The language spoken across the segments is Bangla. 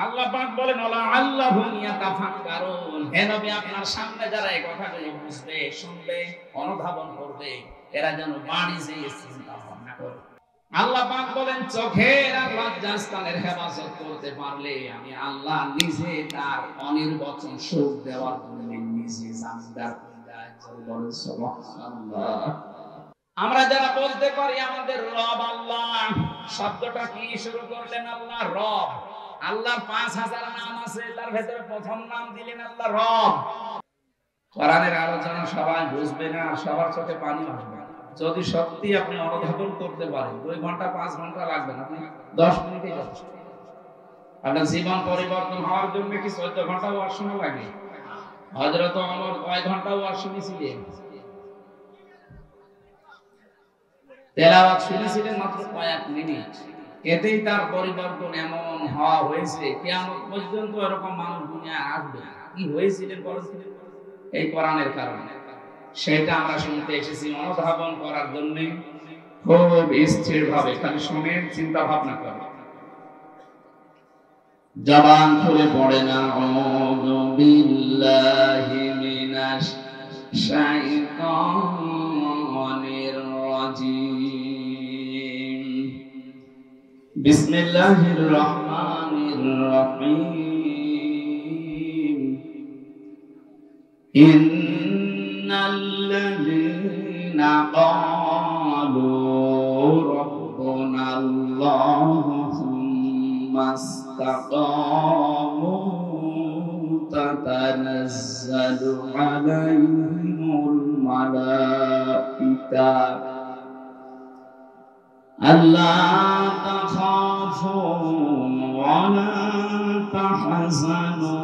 আল্লাহ পাক বলেন ওলা আল্লাহুম ইয়াতাফাক্কারুন, হে নবী আপনার সামনে যারা এই কথাগুলো বুঝবে, শুনবে, অনুধাবন করবে, এরা যেন বাড়ি যেয়ে চিন্তা ভাবনা করে। আল্লাহ পাক বলেন চোখের আর লজ্জাস্থানের হেফাজত করতে পারলে আমি আল্লাহ নিজে তার অনির্বচন সুখ দেওয়ার জন্য নিজে জামিনদার হয়ে যায়। বলেন সুবহানাল্লাহ। আমরা যারা বলতে পারি আমাদের রব আল্লাহ, শব্দটা কি শুরু করলেন আল্লাহ রব। আল্লাহর 5000 নাম আছে, তার ভেতরে প্রথম নাম দিলেন আল্লাহ রব। কোরআনের আলোচনা সবাই বুঝবে না, সবার চোখে পানি আসবে। যদি সত্যি আপনি অনুধাবন করতে পারেন 2 ঘন্টা 5 ঘন্টা লাগবে না, আপনি 10 মিনিটে যথেষ্ট। আপনার জীবন পরিবর্তন হওয়ার জন্য কি 14 ঘন্টা ওয়াজ শোনা লাগে? হযরত ওমর কয় ঘন্টা ওয়াজ শুনেছিলেন? তেলাওয়াত শুনেছিলেন মাত্র কয়েক মিনিট। এতেই তার পরিবর্তন এমন হওয়া হয়েছে, কিয়ামত পর্যন্ত এরকম মানুষ দুনিয়ায় আসবে। কি হয়েছিলেন বলেছিলেন? এই কোরআনের কারণে। সেটা আমরা শুনতে এসেছি অনুধাবন করার জন্য। খুব স্থিরভাবে খালি শুনেন, চিন্তা ভাবনা করেন। জবান খুলে পড়ে না আউযু বিল্লাহি মিনাশ শাইতানির রাজিম। বিসমিল্লাহির রহমানির রহিম। ইন্নাল্লাযীনা ক্বালু রাব্বুনাল্লাহু সুম্মা ইসতাকামু তাতানাজ্জালু আলাইহিমুল মালাঈকা আল্লা তাখাফু ওয়া লা তাহজানু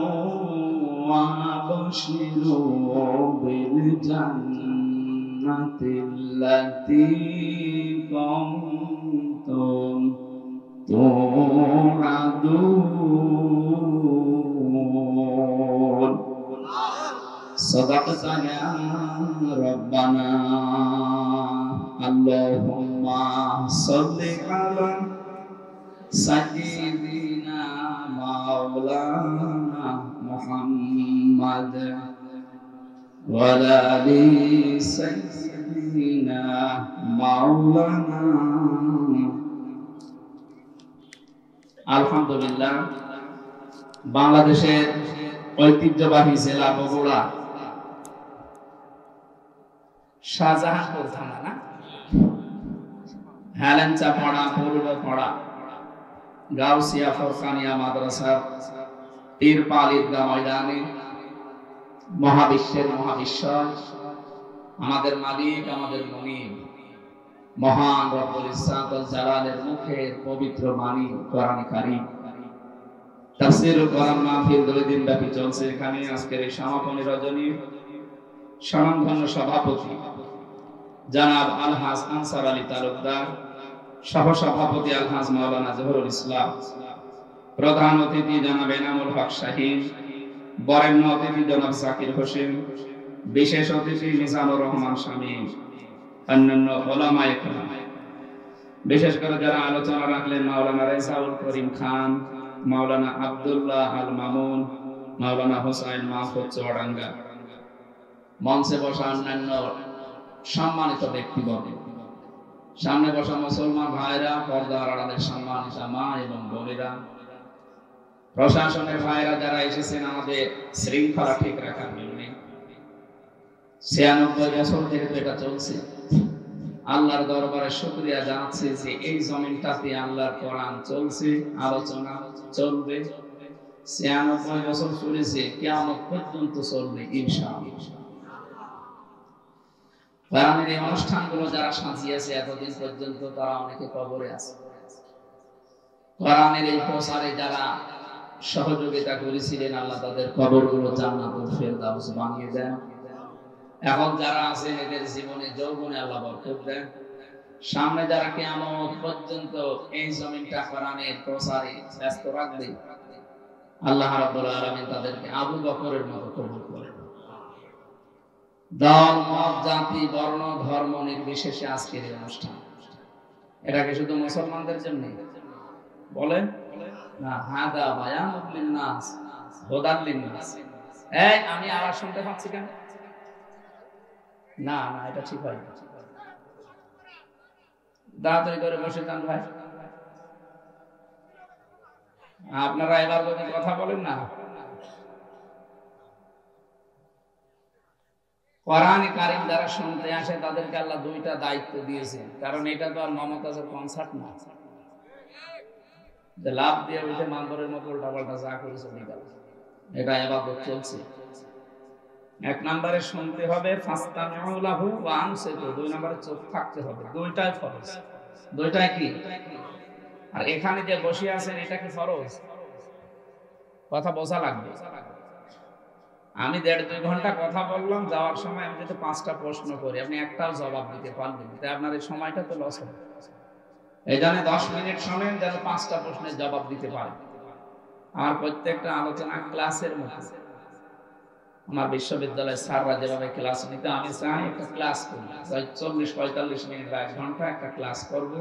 وابشروا بالجنة التي كنتم توعدون صدقت يا ربنا اللهم صل على سيدنا مولانا محمد وعلى آل سيدنا مولانا। আলহামদুলিল্লাহ, বাংলাদেশের ঐতিহ্যবাহী জেলা বগুড়া শাহজাহানপুর থানা না হেলেঞ্চা পাড়া পূর্ব পাড়া গাউসিয়া ফরকানিয়া মাদ্রাসার তিরপাল ঈদগাহ ময়দানে মহাবিশ্বের মহাবিশ্বর আমাদের মালিক, আমাদের মুনিব, মহান রব্বুল ইজ্জাত ওয়াল জালালের মুখের পবিত্র বাণী কোরআন কারীম তাফসীরুল কোরআন মাহফিল 2 দিন ব্যাপী চলছে। এখানে আজকের এই সমাপনী রজনী স্বনামধন্য সভাপতি জনাব আলহাজ আনসার আলী তালুকদার, সহ সভাপতি আলহাজ মাওলানা জহুরুল ইসলাম, প্রধান অতিথি জনাব এনামুল হক শাহীন, বরেণ্য অতিথি জনাব জাকির হোসেন, বিশেষ অতিথি মিজানুর রহমান শামীম, অন্যান্য উলামায়ে কেরাম, বিশেষ করে যারা আলোচনা রাখলেন মাওলানা রেজাউল করিম খান, মাওলানা আব্দুল্লাহ আল মামুন, মাওলানা হোসাইন মাহফুজ চুয়াডাঙ্গা, মঞ্চে বসা অন্যান্য সম্মানিত ব্যক্তিবর্গ, সামনে বসা মুসলমান ভাইরা, পর্দার আড়ালের সম্মানিত মা এবং বোনেরা, প্রশাসনের ভাইরা যারা এসেছেন আমাদের শৃঙ্খলা ঠিক রাখার জন্য। 96 বছর যেহেতু এটা চলছে, আল্লাহর দরবারে শুকরিয়া জানাচ্ছি যে এই জমিনটাতে আল্লাহর কোরআন চলছে, আলোচনা চলবে। 96 বছর চলেছে, কিয়ামত পর্যন্ত চলবে ইনশাআল্লাহ। কোরআনের এই অনুষ্ঠানগুলো যারা সাজিয়েছে এতদিন পর্যন্ত তারা অনেকে কবরে আছে। কোরআনের এই প্রচারে যারা সহযোগিতা করেছিলেন আল্লাহ তাদের কবরগুলো জান্নাতুল ফেরদাউস বানিয়ে দেন। এখন যারা আছে এদের জীবনে যৌবনে আল্লাহ বরকত দেন। সামনে যারা কিয়ামত পর্যন্ত এই জমিনটা কোরআনের প্রচারে ব্যস্ত রাখবে, আল্লাহ রাব্বুল আলামিন তাদেরকে আবু বকরের মতো কবুল করেন। দল, মত, জাতি, বর্ণ, ধর্ম নির্বিশেষে আজকের এই অনুষ্ঠান, এটাকে শুধু মুসলমানদের জন্য বলেন না, হাদা বায়ানুল লিন্নাস হুদাল লিন্নাস। এই আমি আওয়াজ শুনতে পাচ্ছি কেন? না না, এটা ঠিক হয় না। তাড়াতাড়ি করে বসে যান ভাই। আপনারা এবার যদি কথা বলেন না, কোরআন কারীম যারা শুনতে আসে তাদেরকে আল্লাহ দুইটা দায়িত্ব দিয়েছেন, কারণ এটা তো আর মমতাজের কনসার্ট না যে লাভ দিয়ে উঠে মান্দরের মতো উল্টাপাল্টা যা করে চলে গেল। এটা ইবাদত চলছে। এক নম্বরে শুনতে হবে, ফাস্তামিউ লাহু ওয়া আনসিতু, দুই নম্বরে চুপ থাকতে হবে। দুইটাই ফরজ। দুইটাই কি? আর এখানে যে বসে আছেন এটা কি ফরজ? কথা বোঝা লাগবে। আমি 1.5-2 ঘন্টা কথা বললাম, যাওয়ার সময় আমি যদি 5টা প্রশ্ন করি, আপনি একটাও জবাব দিতে পারবেন, তাই আপনার এই সময়টা তো লস হবে। এই জন্য 10 মিনিট শোনেন, যেন 5টা প্রশ্নের জবাব দিতে পারেন। আমার প্রত্যেকটা আলোচনা ক্লাসের মতো। আমার বিশ্ববিদ্যালয়ের স্যাররা যেভাবে ক্লাস নিতে, আমি চাই একটা ক্লাস করি, 40-45 মিনিট বা 1 ঘন্টা একটা ক্লাস করব।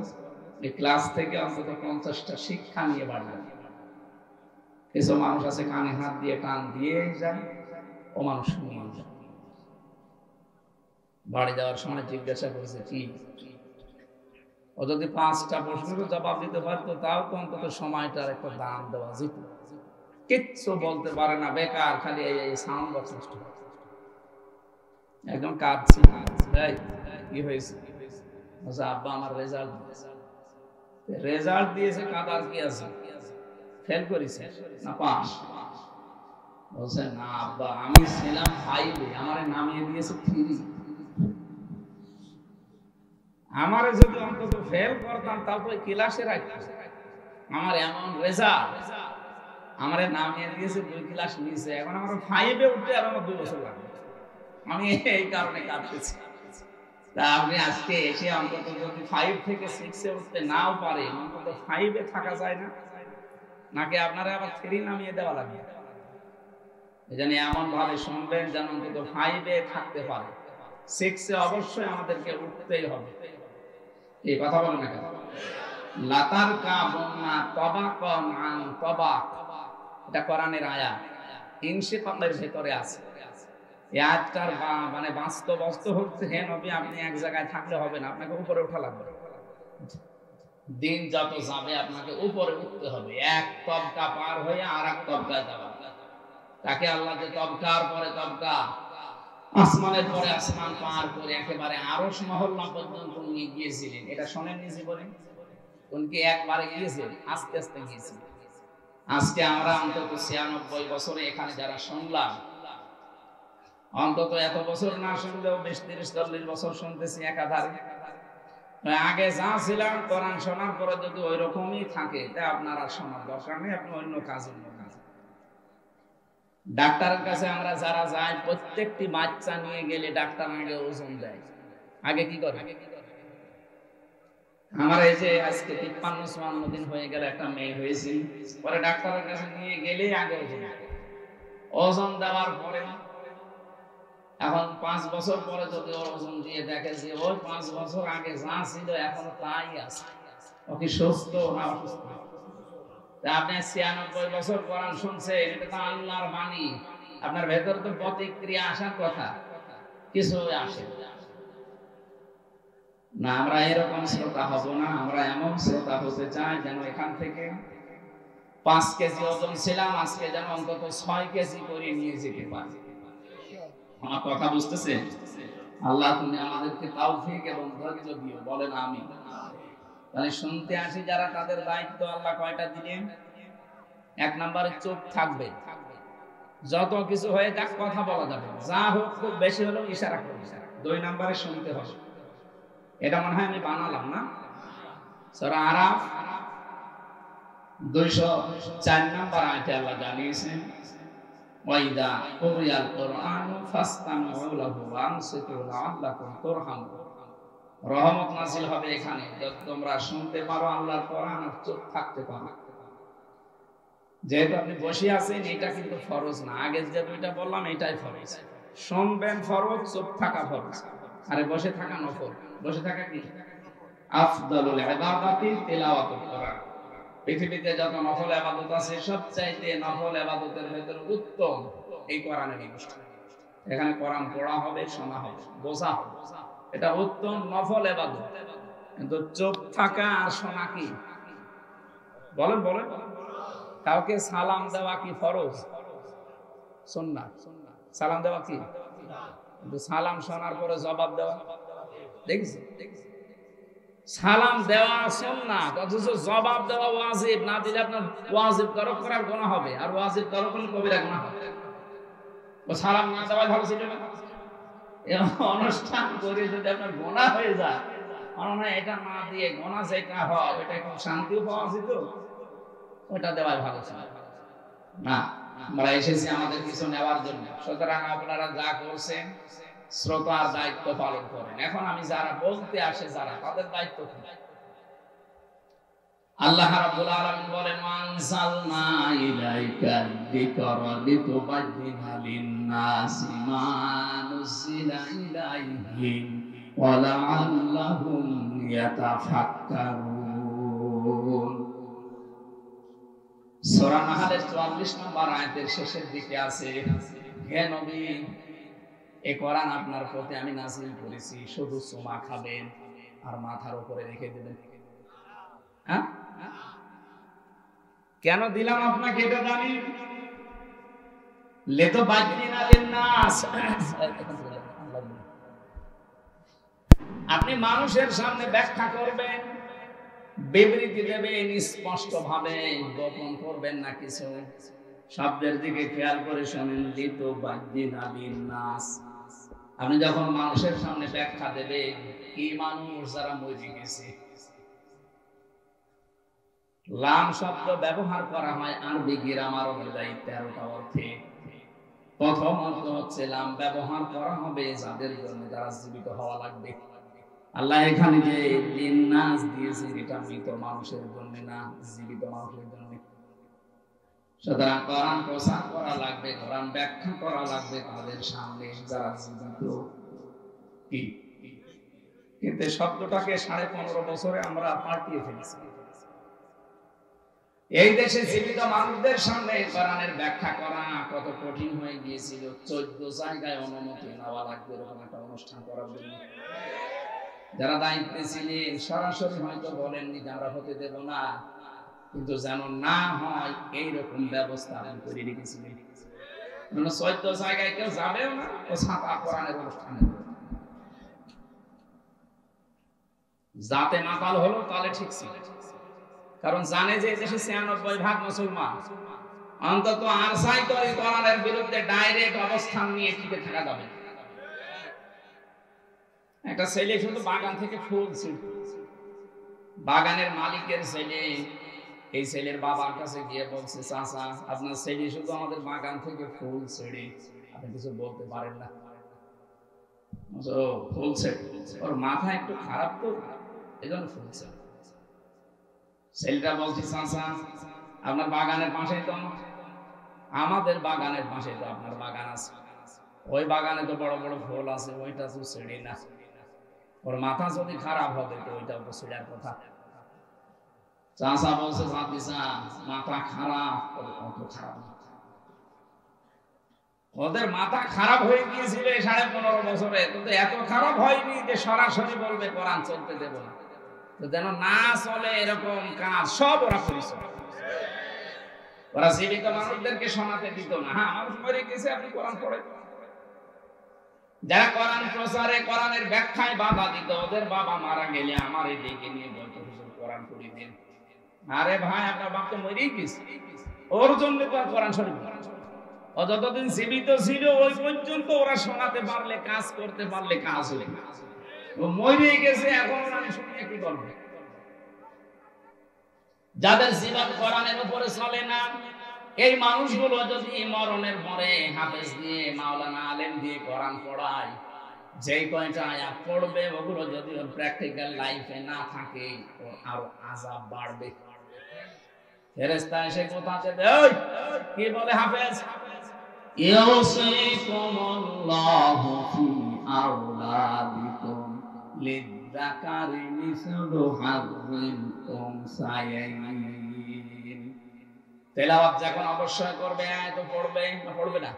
এই ক্লাস থেকে অন্তত 50টা শিক্ষা নিয়ে বাড়বে। কিছু মানুষ আছে কানে হাত দিয়ে টান দিয়ে যায়, ও মানুষ নিয়ে যায়। বাড়ি যাওয়ার সময় জিজ্ঞাসা করেছে কি, ও যদি 5টা প্রশ্নের জবাব দিতে পারতো, তাও তো অন্তত সময়টার একটা দাম দেওয়া যেত। কিচ্ছু বলতে পারে না, বেকার খালি এই সাউন্ড বক্স নষ্ট। একদম কাঁদছি, কি হয়েছে? আব্বা আমার রেজাল্ট দিয়েছে, কাঁদার কি আছে? ফেল করেছে না পাস? বলছে না আব্বা, আমি ছিলাম 5-এ, আমারে নামিয়ে দিয়েছে 3। আমারে যদি অন্তত ফেল করতাম তাও তো ক্লাসে রাখতাম। আমার এমন রেজাল্ট, আমারে নামিয়ে দিয়েছে 2 ক্লাস নিচে, এখন আমার 5-এ উঠতে আর আমার 2 বছর লাগবে। আমি এই কারণে কাঁদতেছি। তা আপনি আজকে এসে অন্তত যদি 5 থেকে 6-এ উঠতে নাও পারে, অন্তত 5-এ থাকা যায় না? নাকি আপনারা আবার 3 নামিয়ে দেওয়া লাগবে? এই জন্য এমন ভাবে শুনবেন যেন অন্তত 5-এ থাকতে পারে। 6-এ অবশ্যই আমাদেরকে উঠতেই হবে। এই কথা বলেন না কেন? লাতার কাবুনা তাবাকান আন তাবাক, এটা কোরআনের আয়াত, ইনশিকাকের ভিতরে আছে। এই আয়াতটার মানে বাস্তব অর্থ হচ্ছে, হে নবী, আপনি এক জায়গায় থাকলে হবে না, আপনাকে উপরে ওঠা লাগবে। দিন যত যাবে আপনাকে উপরে উঠতে হবে, এক তবকা পার হয়ে আরেক তবকায় যাওয়া। তাকে আল্লাহ যে তবকার পরে তবকা, আসমানের পরে আসমান পার করে একেবারে আরশ মহল্লা পর্যন্ত নিয়ে গিয়েছিলেন, এটা শোনেননি জীবনে? উনি একবারে গিয়েছেন? আস্তে আস্তে গিয়েছিলেন। আজকে আমরা অন্তত 96 বছরে এখানে যারা শুনলাম, অন্তত এত বছর না শুনলেও 20-30-40 বছর শুনতেছি একাধারে। আগে যা ছিলাম, কোরআন শোনার পরে যদি ওই রকমই থাকে, তা আপনার আর শোনার দরকার নেই, আপনি অন্য কাজ ডাক্তারের কাছে আমরা যারা যাই, প্রত্যেকটি বাচ্চা নিয়ে গেলে ডাক্তার আগে ওজন দেয়। আগে কি করে? আমার এই যে আজকে 53-54 দিন হয়ে গেল, একটা মেয়ে হয়েছে, পরে ডাক্তারের কাছে নিয়ে গেলে আগে ওজন দেওয়ার পরে, এখন 5 বছর পরে যদি ওজন দিয়ে দেখে যে ওই 5 বছর আগে যা ছিল এখন তাই আছে, ও কি সুস্থ না অসুস্থ? আপনি 96 বছর কোরআন শুনছেন, এটা তো আল্লাহর বাণী, আপনার ভেতরে তো প্রতিক্রিয়া আসার কথা, কিছু আসে না। আমরা এরকম শ্রোতা হব না, আমরা এমন শ্রোতা হতে চাই যেন এখান থেকে 5 কেজি ওজন ছিলাম, আজকে যেন অন্তত 6 কেজি করে নিয়ে যেতে পারি। আমার কথা বুঝতেছেন? আল্লাহ তুমি আমাদেরকে তাওফিক এবং ধৈর্য দিও, বলেন আমিন। তাহলে শুনতে আসি যারা, তাদের দায়িত্ব আল্লাহ কয়টা দিলেন? 1 নম্বরে চুপ থাকবে, যত কিছু হয়ে যাক কথা বলা যাবে, যা হোক খুব বেশি হলেও ইশারা করবে। 2 নম্বরে শুনতে হবে, এটা মনে হয় আমি বানালাম না? সূরা আরাফ 204 নম্বর আয়াতে আল্লাহ জানিয়েছেন, ওয়াইদা কুরিয়াল কুরআনু ফাসতামিউ লাহু ওয়া আনসিতু লাআল্লাকুম তুরহামুন। রহমত নাযিল হবে এখানে, যত তোমরা শুনতে পারো আল্লাহর কোরআন আর চুপ থাকতে পারো। যেহেতু আপনি বসে আছেন, এটা কিন্তু ফরজ না। আগে যে 2টা বললাম এটাই ফরজ। শুনবেন ফরজ, চুপ থাকা ফরজ, আরে বসে থাকা নফল। বসে থাকা কি? আফদালুল ইবাদাতি তিলাওয়াতুল কোরআন। পৃথিবীতে যত নফল ইবাদত আছে সবচাইতে নফল ইবাদতের ভেতর উত্তম এই কোরআনের অনুষ্ঠান। এখানে কোরআন পড়া হবে, শোনা হবে, বোঝা হবে, এটা উত্তম নফল ইবাদত। কিন্তু চুপ থাকা আর শোনা কি? বলেন বলেন। কাউকে সালাম দেওয়া কি ফরজ? সুন্নাহ। সালাম দেওয়া কি? কিন্তু সালাম শোনার পরে জবাব দেওয়া, দেখেছি সালাম দেওয়া সুন্নাহ, অথচ জবাব দেওয়া ওয়াজিব। না দিলে আপনার ওয়াজিব তরক করার গুনাহ হবে, আর ওয়াজিব তরক করলে কবিরা গুনাহ হবে। ও সালাম না দেওয়া ভালো ছিল না? অনুষ্ঠান করে যদি আপনার গুনাহ হয়ে যায়, মনে হয় এটা না দিয়ে গুনাহ যেটা হয় এটা একটু শান্তিও পাওয়া যেত, ওটা দেওয়াই ভালো ছিল না। আমরা এসেছি আমাদের কিছু নেওয়ার জন্য, সুতরাং আপনারা যা করছেন শ্রোতার দায়িত্ব পালন করেন। এখন আমি যারা বলতে আসে যারা, তাদের দায়িত্ব কি? আল্লাহ রাব্বুল আলামিন বলেন, ওয়ানজালনা ইলাইকা যিকরা লিতুবায়্যিনা লিন-নাসি মা নুজিলা ইলাইহিম ওয়া লাআল্লাহুম ইয়াতাফাক্কারুন। সূরা নাহলের 44 নম্বর আয়াতের শেষের দিকে আছে, হে নবী, এই কোরআন আপনার প্রতি আমি নাযিল করেছি, শুধু চুমা খাবেন আর মাথার উপরে রেখে দেবেন। হ্যাঁ, কেন দিলাম আপনাকে এটা জানি? লিতুবায়্যিনা লিন-নাস, আপনি মানুষের সামনে ব্যাখ্যা করবেন, বিবৃতি দেবেন স্পষ্ট ভাবে, গোপন করবেন না কিছু। শব্দের দিকে খেয়াল করে শুনেন, লিতুবায়্যিনা লিন-নাস। আপনি যখন মানুষের সামনে ব্যাখ্যা দেবেন, কি মানুষ যারা মরে গেছে, লাম শব্দ ব্যবহার করা হয় আরবি গ্রামার অনুযায়ী 13টা অর্থে। প্রথম অর্থ হচ্ছে লাম ব্যবহার করা হবে যাদের জন্য, যারা জীবিত হওয়া লাগবে। আল্লাহ এখানে যে লিন-নাস দিয়েছে, এটা মৃত মানুষের জন্য না, জীবিত মানুষের জন্য। সুতরাং কোরআন প্রচার করা লাগবে, কোরআন ব্যাখ্যা করা লাগবে তাদের সামনে যারা জীবিত। কিন্তু শব্দটাকে 15.5 বছরে আমরা পাল্টিয়ে ফেলেছি। এই দেশে জীবিত মানুষদের সামনে কোরআনের ব্যাখ্যা করা কত কঠিন হয়ে গিয়েছিল। 14 জায়গায় অনুমতি নেওয়া লাগবে এরকম একটা অনুষ্ঠান করার জন্য। যারা দায়িত্বে ছিলেন সরাসরি হয়তো বলেননি যে আমরা হতে দেব না, কিন্তু যেন না হয় এইরকম ব্যবস্থা আমি করে রেখেছিলেন। 14 জায়গায় কেউ যাবেও না, ও ছাতা কোরআনের অনুষ্ঠানে যাতে মাতাল হলো তাহলে ঠিক ছিল, কারণ জানে যে দেশে 96% মুসলমান, অন্তত আরসাই তো এই কোরআনের বিরুদ্ধে ডাইরেক্ট অবস্থান নিয়ে টিকে থাকা যাবে। একটা ছেলে শুধু বাগান থেকে ফুল ছিঁড়ত, বাগানের মালিকের ছেলে, এই ছেলের বাবার কাছে গিয়ে বলছে, চাচা আপনার ছেলে শুধু আমাদের বাগান থেকে ফুল ছেড়ে, আপনি কিছু বলতে পারেন না? ফুল ছেড়ে, ওর মাথা একটু খারাপ তো, এই জন্য ফুল ছেড়ে। ছেলেটা বলছে, চাচা আপনার বাগানের পাশে তো আমাদের বাগানের পাশে তো আপনার বাগান আছে, ওই বাগানে তো বড় বড় ফুল আছে, ওইটা তো ছেড়ে না। ওর মাথা যদি খারাপ হবে তো ওইটা তো ছেড়ার কথা। চাচা বলছে, মাথা খারাপ, অত খারাপ না। ওদের মাথা খারাপ হয়ে গিয়েছিল 15.5 বছরে, কিন্তু এত খারাপ হয়নি যে সরাসরি বলবে কোরআন চলতে দেব না। তো যেন না চলে এরকম কাজ সব ওরা করেছে। ওরা জীবিত মানুষদেরকে শোনাতে দিত না। হ্যাঁ, মানুষ মরে গেছে, আপনি কোরআন পড়ে। যারা কোরআন প্রচারে কোরআনের ব্যাখ্যায় বাধা দিত, ওদের বাবা মারা গেলে আমার এই দিকে নিয়ে বলতো, কোরআন পড়ে দেন। আরে ভাই, আপনার বাপ তো মরেই গেছে, ওর জন্য তো কোরআন শরীফ না। ও যতদিন জীবিত ছিল ওই পর্যন্ত ওরা শোনাতে পারলে, কাজ করতে পারলে কাজ হয়ে গেছে। ও মরে গেছে, এখন আমি শুনিয়ে কি করবো? যাদের জীবন কোরআনের উপরে চলে না, এই মানুষগুলো যদি মরণের পরে হাফেজ দিয়ে, মাওলানা আলেম দিয়ে কোরআন পড়ায়, যে কয়টা আয়াত পড়বে ওগুলো যদি ওর প্র্যাকটিক্যাল লাইফে না থাকে, ওর আরো আযাব বাড়বে। ফেরেশতা এসে কোথাতে দেয়, কি বলে হাফেজ? ইউসিকুমুল্লাহু ফি আওলাদিকুম লিযযাকারি মিসলু হাযযিল উনসায়াইন। তেলাওয়াত যখন অবশ্যই করবে আয়াত পড়বে না পড়বে না?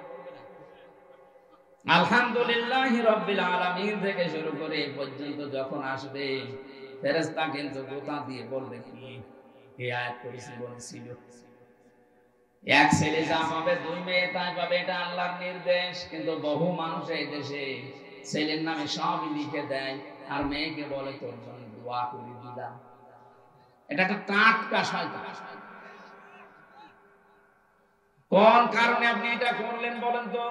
আলহামদুলিল্লাহি রাব্বিল আলামিন থেকে শুরু করে এই পর্যন্ত যখন আসবে ফেরেশতা কিন্তু গোতা দিয়ে বলবে কি এই আয়াত পড়েছি বলেছিল। এক ছেলে যা পাবে দুই মেয়ে তাই পাবে, এটা আল্লাহর নির্দেশ। কিন্তু বহু মানুষ এই দেশে ছেলের নামে সবই লিখে দেয় আর মেয়েকে বলে তোর জন্য দোয়া করে দিলাম। এটা একটা টাটকা শয়তান। কোন কারণে আপনি এটা করলেন বলেন তো?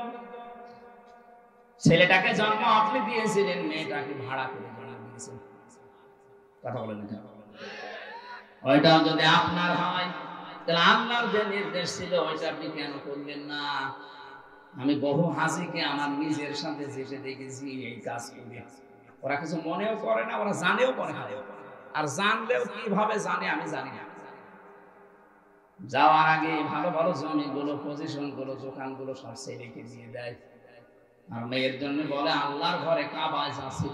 ছেলেটাকে জন্ম আপনি দিয়েছিলেন, মেয়েটাকে ভাড়া করে জন্ম দিয়েছেন। কথা বলেন না? ওইটাও যদি আপনার হয় তাহলে আল্লাহর যে নির্দেশ ছিল ওইটা আপনি কেন করলেন না? আমি বহু হাজিকে আমার নিজের সাথে যেতে দেখেছি এই কাজ করে। ওরা কিছু মনেও করে না, ওরা জানেও করে না। আর জানলেও কিভাবে জানে আমি জানি না। যাওয়ার আগে ভালো ভালো জমিগুলো, পজিশন গুলো, দোকান গুলো সব ছেলেকে দিয়ে দেয়। আর মেয়ের জন্য বলে আল্লাহর ঘরে কাবায় যাচ্ছি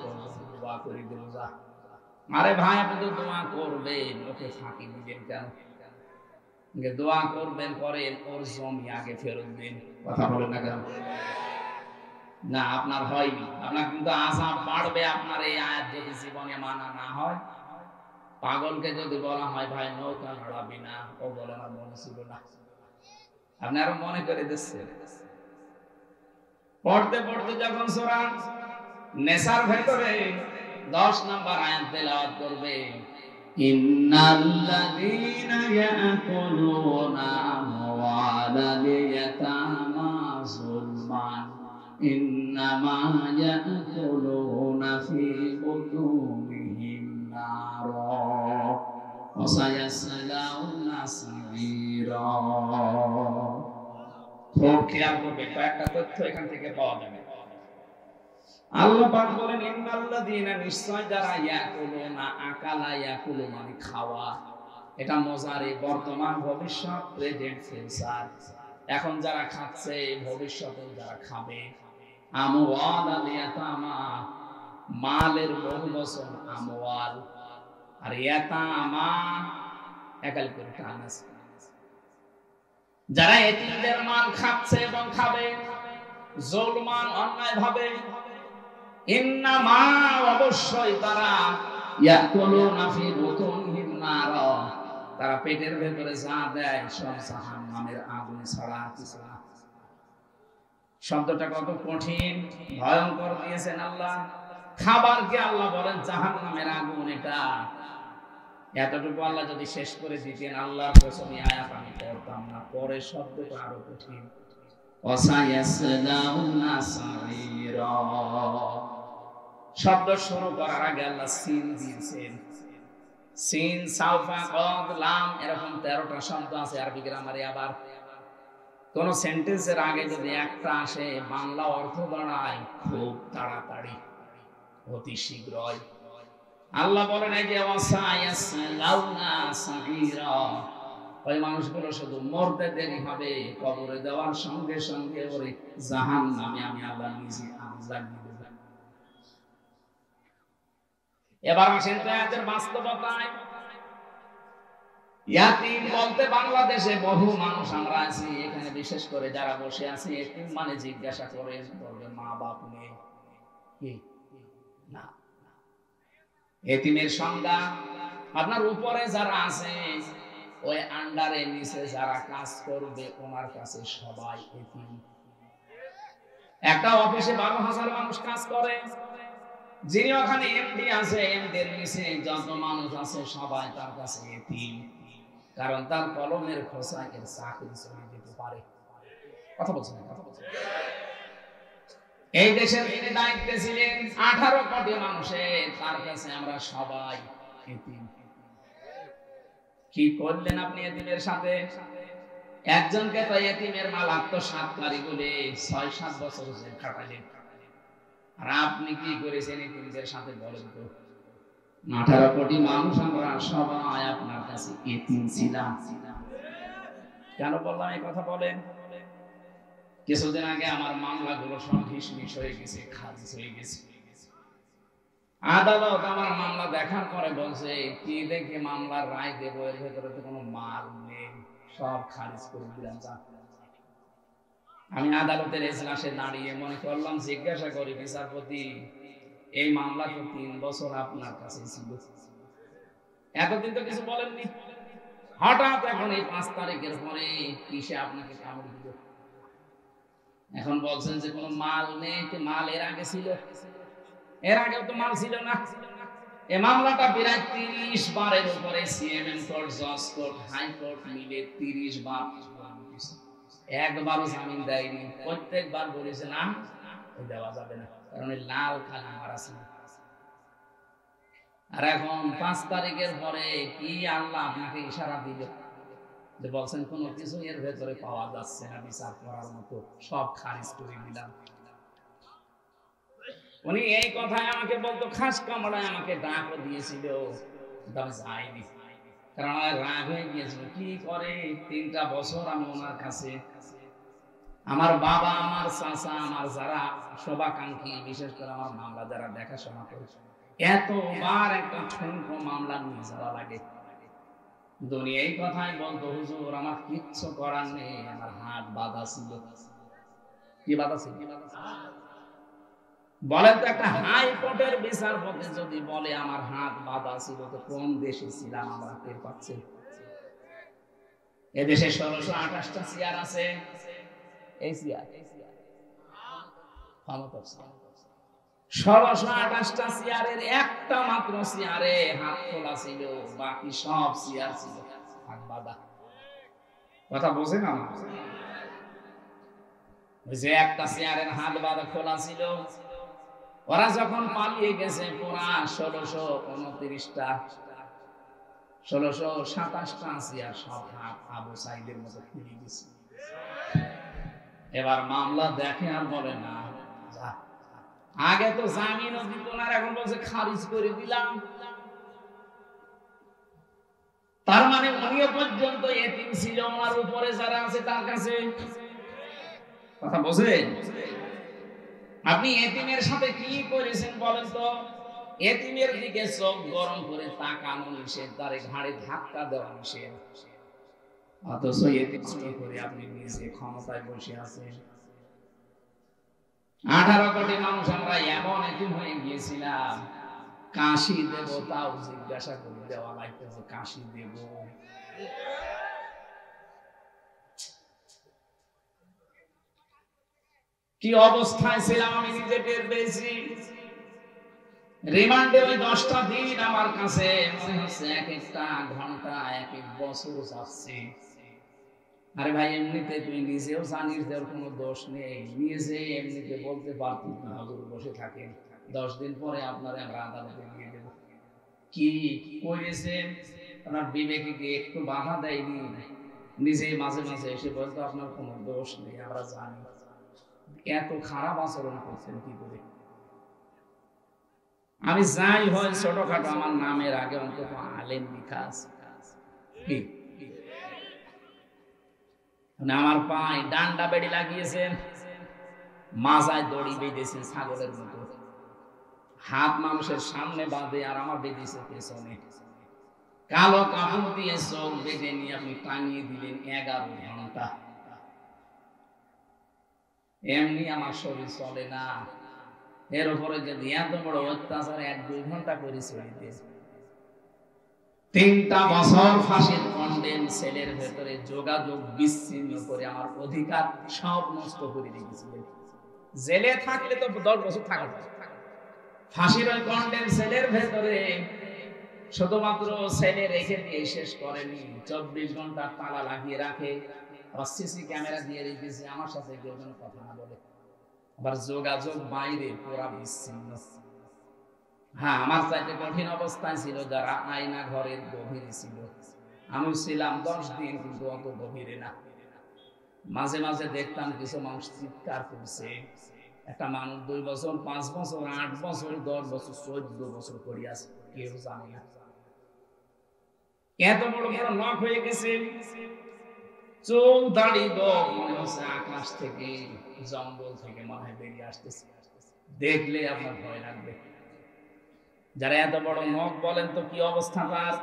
দোয়া করে দেবো যা। আরে ভাই আপনি তো দোয়া করবেন, ওকে ফাঁকি দিবেন কেন? দোয়া করবেন করেন, ওর জমি আগে ফেরত দিন। কথা বলেন না কেন? না আপনার হয়নি, আপনার কিন্তু আযাব বাড়বে আপনার এই আয়াত যদি জীবনে মানা না হয়। পাগলকে যদি বলা হয় ভাই নৌকা নড়াবি না, ও বলে না মনে ছিল না। আপনি আরো মনে করে দিচ্ছেন। পড়তে পড়তে যখন সূরা নেসার ভেতরে 10 নম্বর আয়াত তেলাওয়াত করবে, ইন্নাল্লাযীনা ইয়াকুলুনা আমওয়ালাল ইয়াতামা যুলমান ইন্নামা ইয়াকুলুনা ফী বুতুনিহিম নারা ওয়া সায়াসলাউনা সাঈরা। খুব খেয়াল করবে, কয়েকটা তথ্য এখান থেকে পাওয়া যাবে। আল্লাহ পাক বলেন ইন্নাল্লাযীনা, নিশ্চয় যারা ইয়াকুলুনা, আকালা ইয়াকুলু মানে খাওয়া, এটা মুজারি, বর্তমান ভবিষ্যৎ, প্রেজেন্ট ফিউচার। এখন যারা খাচ্ছে ভবিষ্যতে যারা খাবে। আমওয়ালাল ইয়াতামা, মালের বহু বচন আমওয়াল, আর ইয়াতামা একাল করে টান আছে। যারা এতিমদের মাল খাচ্ছে এবং খাবে জুলমান, অন্যায় ভাবে, ইন্নামা অবশ্যই তারা, ইয়াকুলুনা ফী বুতুনিহিম নার, তারা পেটের ভেতরে যা দেয় সব জাহান্নামের আগুন ছাড়া কিছু না। শব্দটা কত কঠিন ভয়ঙ্কর দিয়েছেন আল্লাহ। খাবারকে আল্লাহ বলেন জাহান্নামের আগুন। এটা এতটুকু আল্লাহ যদি শেষ করে দিতেন, আল্লাহর কসম এই আয়াত আমি পড়তাম না। পরে শব্দটা আরো কঠিন, ওয়াসায়াসলাউনা সাঈরা। শব্দ শুরু করার আগে আল্লাহ সিন দিয়েছেন। সিন, সাউফা, কদ, লাম, এরকম 13টা শব্দ আছে আরবি গ্রামারে। আবার কোন সেন্টেন্সের আগে যদি একটা আসে, বাংলা অর্থ দাঁড়ায় খুব তাড়াতাড়ি, অতি শীঘ্রই। আল্লাহ বলেন এই যে ওয়াসায়াসলাউনা সাঈরা, ওই মানুষগুলো শুধু মরতে দেরি হবে, কবরে দেওয়ার সঙ্গে সঙ্গে ওরে জাহান্নামে আমি আল্লাহ নিজে আযাব দিব। এবার আসেন তো আয়াতের বাস্তবতায়। ইয়াতীম বলতে বাংলাদেশে বহু মানুষ আমরা আছি, এখানে বিশেষ করে যারা বসে আছি, ইয়াতীম মানে জিজ্ঞাসা করেন বলবে মা বাপ নেই কি না। ইয়াতীমের সংজ্ঞা, আপনার উপরে যারা আছে ওই আন্ডারে নিচে যারা কাজ করবে ওনার কাছে সবাই ইয়াতীম। একটা অফিসে 12,000 মানুষ কাজ করে, যিনি ওখানে এমডি আছে, এমডির নিচে যত মানুষ আছে সবাই তার কাছে ইয়াতীম। কারণ তার কলমের খোঁচায় এর চাকরি চলে যেতে পারে। কথা বলছেন না? কথা বলছেন। এই দেশের তিনি দায়িত্বে ছিলেন 18 কোটি মানুষের, তার কাছে আমরা সবাই ইয়াতীম। কি করলেন আপনি ইয়াতীমের সাথে? একজনকে তো ইয়াতীমের মাল আত্মসাৎকারী বলে 6-7 বছর জেল খাটালেন। আর আপনি কি করেছেন ইয়াতীমদের সাথে বলেন তো? 18 কোটি মানুষ আমরা সবাই আপনার কাছে ইয়াতীম ছিলাম। কেন বললাম এই কথা বলেন? কিছুদিন আগে আমার মামলাগুলো সব ঢিসমিস হয়ে গেছে, খারিজ হয়ে গেছে। আদালত আমার মামলা দেখার পরে বলছে কি দেখে মামলার রায় দেবো, এর ভেতরে তো কোনো মাল নেই, সব খারিজ করে দিলাম। আমি আদালতের এজলাসে দাঁড়িয়ে মনে করলাম, জিজ্ঞাসা করি বিচারপতি, এই মামলা তো 3 বছর আপনার কাছে ছিল, এতদিন তো কিছু বলেননি, হঠাৎ এখন এই 5 তারিখের পরে কিসে আপনাকে কামড় দিল? এখন বলছেন যে কোনো মাল নেই। মাল এর আগে ছিল? এর আগেও তো মাল ছিল না। এই মামলাটা প্রায় 30 বারের উপরে সিএমএম কোর্ট, জজ কোর্ট, হাইকোর্ট মিলে 30 বার একবারও জামিন দেয়নি। প্রত্যেকবার বলেছে না, দেওয়া যাবে না, কারণ লাল খালি মারা ছিল। আর এখন 5 তারিখের পরে কি আল্লাহ আপনাকে ইশারা দিল যে বলছেন কোনো কিছু এর ভেতরে পাওয়া যাচ্ছে না বিচার করার মতো, সব খারিজ করে দিলাম। উনি এই কথায় আমাকে বলতো, খাস কামড়ায় আমাকে ডাকও দিয়েছিল, আমি যাইনি, কারণ আমার রাগ হয়ে গিয়েছিল। কি করে 3টা বছর আমি ওনার কাছে, আমার বাবা, আমার চাচা, আমার যারা শোভাকাঙ্ক্ষী, বিশেষ করে আমার মামলা যারা দেখাশোনা করেছে, এতবার একটা ঠুনকো মামলা নিয়ে যাওয়া লাগে। দুনিয়া এই কথাই বলতো, হুজুর আমার কিচ্ছু করার নেই, আমার হাত বাঁধা ছিল। কি বাঁধা ছিল? বলেন তো, একটা হাইকোর্টের বিচারপতি যদি বলে আমার হাত বাঁধা ছিল, তো কোন দেশে ছিলাম আমরা টের পাচ্ছি? এদেশে 1628টা চেয়ার আছে। এই চেয়ার 1628টা চেয়ারের একটা মাত্র চেয়ারে হাত খোলা ছিল, বাকি সব চেয়ার ছিল হাত বাঁধা। কথা বোঝেন না? ওই যে একটা চেয়ারের হাত বাঁধা খোলা ছিল, ওরা যখন পালিয়ে গেছে পুরা 1629টা 1627টা চেয়ার সব হাত আবু সাইদের মতো খুলে গেছে। এবার মামলা দেখে আর বলে না, আগে তো জামিনও দিত না, এখন বলছে খারিজ করে দিলাম। তার মানে উনিও পর্যন্ত এতিম ছিল, ওনার উপরে যারা আছে তার কাছে। কথা বোঝেন? আপনি এতিমের সাথে কি করেছেন বলেন তো? এতিমের দিকে চোখ গরম করে তাকানো নিষেধ, তারে ঘাড়ে ধাক্কা দেওয়া নিষেধ, অথচ এতিম করে আপনি নিজে ক্ষমতায় বসে আছেন। 18 কোটি মানুষ আমরা এমন এতিম হয়ে গিয়েছিলাম, কাশি দেব তাও জিজ্ঞাসা করে দেওয়া লাগতেছে, কাশি দেব। কি অবস্থায় ছিলাম আমি নিজে টের পেয়েছি। রিমান্ডে ওই 10টা দিন আমার কাছে মনে হচ্ছে এক একটা ঘন্টা, এক এক বছর যাচ্ছে। আরে ভাই, এমনিতে তুই নিজেও জানিস যে কোনো দোষ নেই, নিজে এমনিতে বলতে পারতিস না হুজুর বসে থাকেন, 10 দিন পরে আপনারে আমরা আদালতে নিয়ে দেব। কি করেছেন? আপনার বিবেকে কি একটু বাধা দেয়নি? নিজে মাঝে মাঝে এসে বলতো আপনার কোনো দোষ নেই, আমরা জানি। এত খারাপ আচরণ করছেন কি করে? আমি যাই হয় ছোটখাটো, আমার নামের আগে অন্তত আলেম লেখা আছে। কি আমার পায়ে ডান্ডা বেড়ি লাগিয়েছেন, মাজায় দড়ি বেঁধেছেন ছাগলের মতো, হাত মানুষের সামনে বাঁধে আর আমার বেঁধেছে পেছনে, কালো কাপড় দিয়ে চোখ বেঁধে নিয়ে আপনি টাঙিয়ে দিলেন 11 ঘন্টা। এমনি আমার শরীর চলে না, এর উপরে যদি এত বড় অত্যাচার 1-2 ঘন্টা করে ছেড়ে দিয়ে 3টা বছর ফাঁসির কন্ডেম সেলের ভেতরে যোগাযোগ বিচ্ছিন্ন করে আমার অধিকার সব নষ্ট করে রেখেছিলেন। জেলে থাকলে তো 10 বছর থাকা যায়, ফাঁসির ওই কন্ডেম সেলের ভেতরে শুধুমাত্র সেলে রেখে দিয়ে শেষ করেনি, 24 ঘন্টা তালা লাগিয়ে রাখে, আবার সিসি ক্যামেরা দিয়ে রেখেছে, আমার সাথে কেউ যেন কথা না বলে, আবার যোগাযোগ বাইরে পুরা বিচ্ছিন্ন। হ্যাঁ, আমার চাইতে কঠিন অবস্থায় ছিল যারা আয়না ঘরের গভীরে ছিল। আমি ছিলাম 10 দিন, কিন্তু অত গভীরে না। মাঝে মাঝে দেখতাম কিছু মানুষ চিৎকার করছে, একটা মানুষ 2 বছর, 5 বছর, 8 বছর, 10 বছর, 14 বছর করে আছে, কেউ জানে না। এত বড় বড় নখ হয়ে গেছে, চুল দাড়ি মনে হচ্ছে আকাশ থেকে, জঙ্গল থেকে মনে হয় বেরিয়ে আসতেছে, দেখলে আপনার ভয় লাগবে। যারা এত বড় নখ বলেন তো কি অবস্থা তার?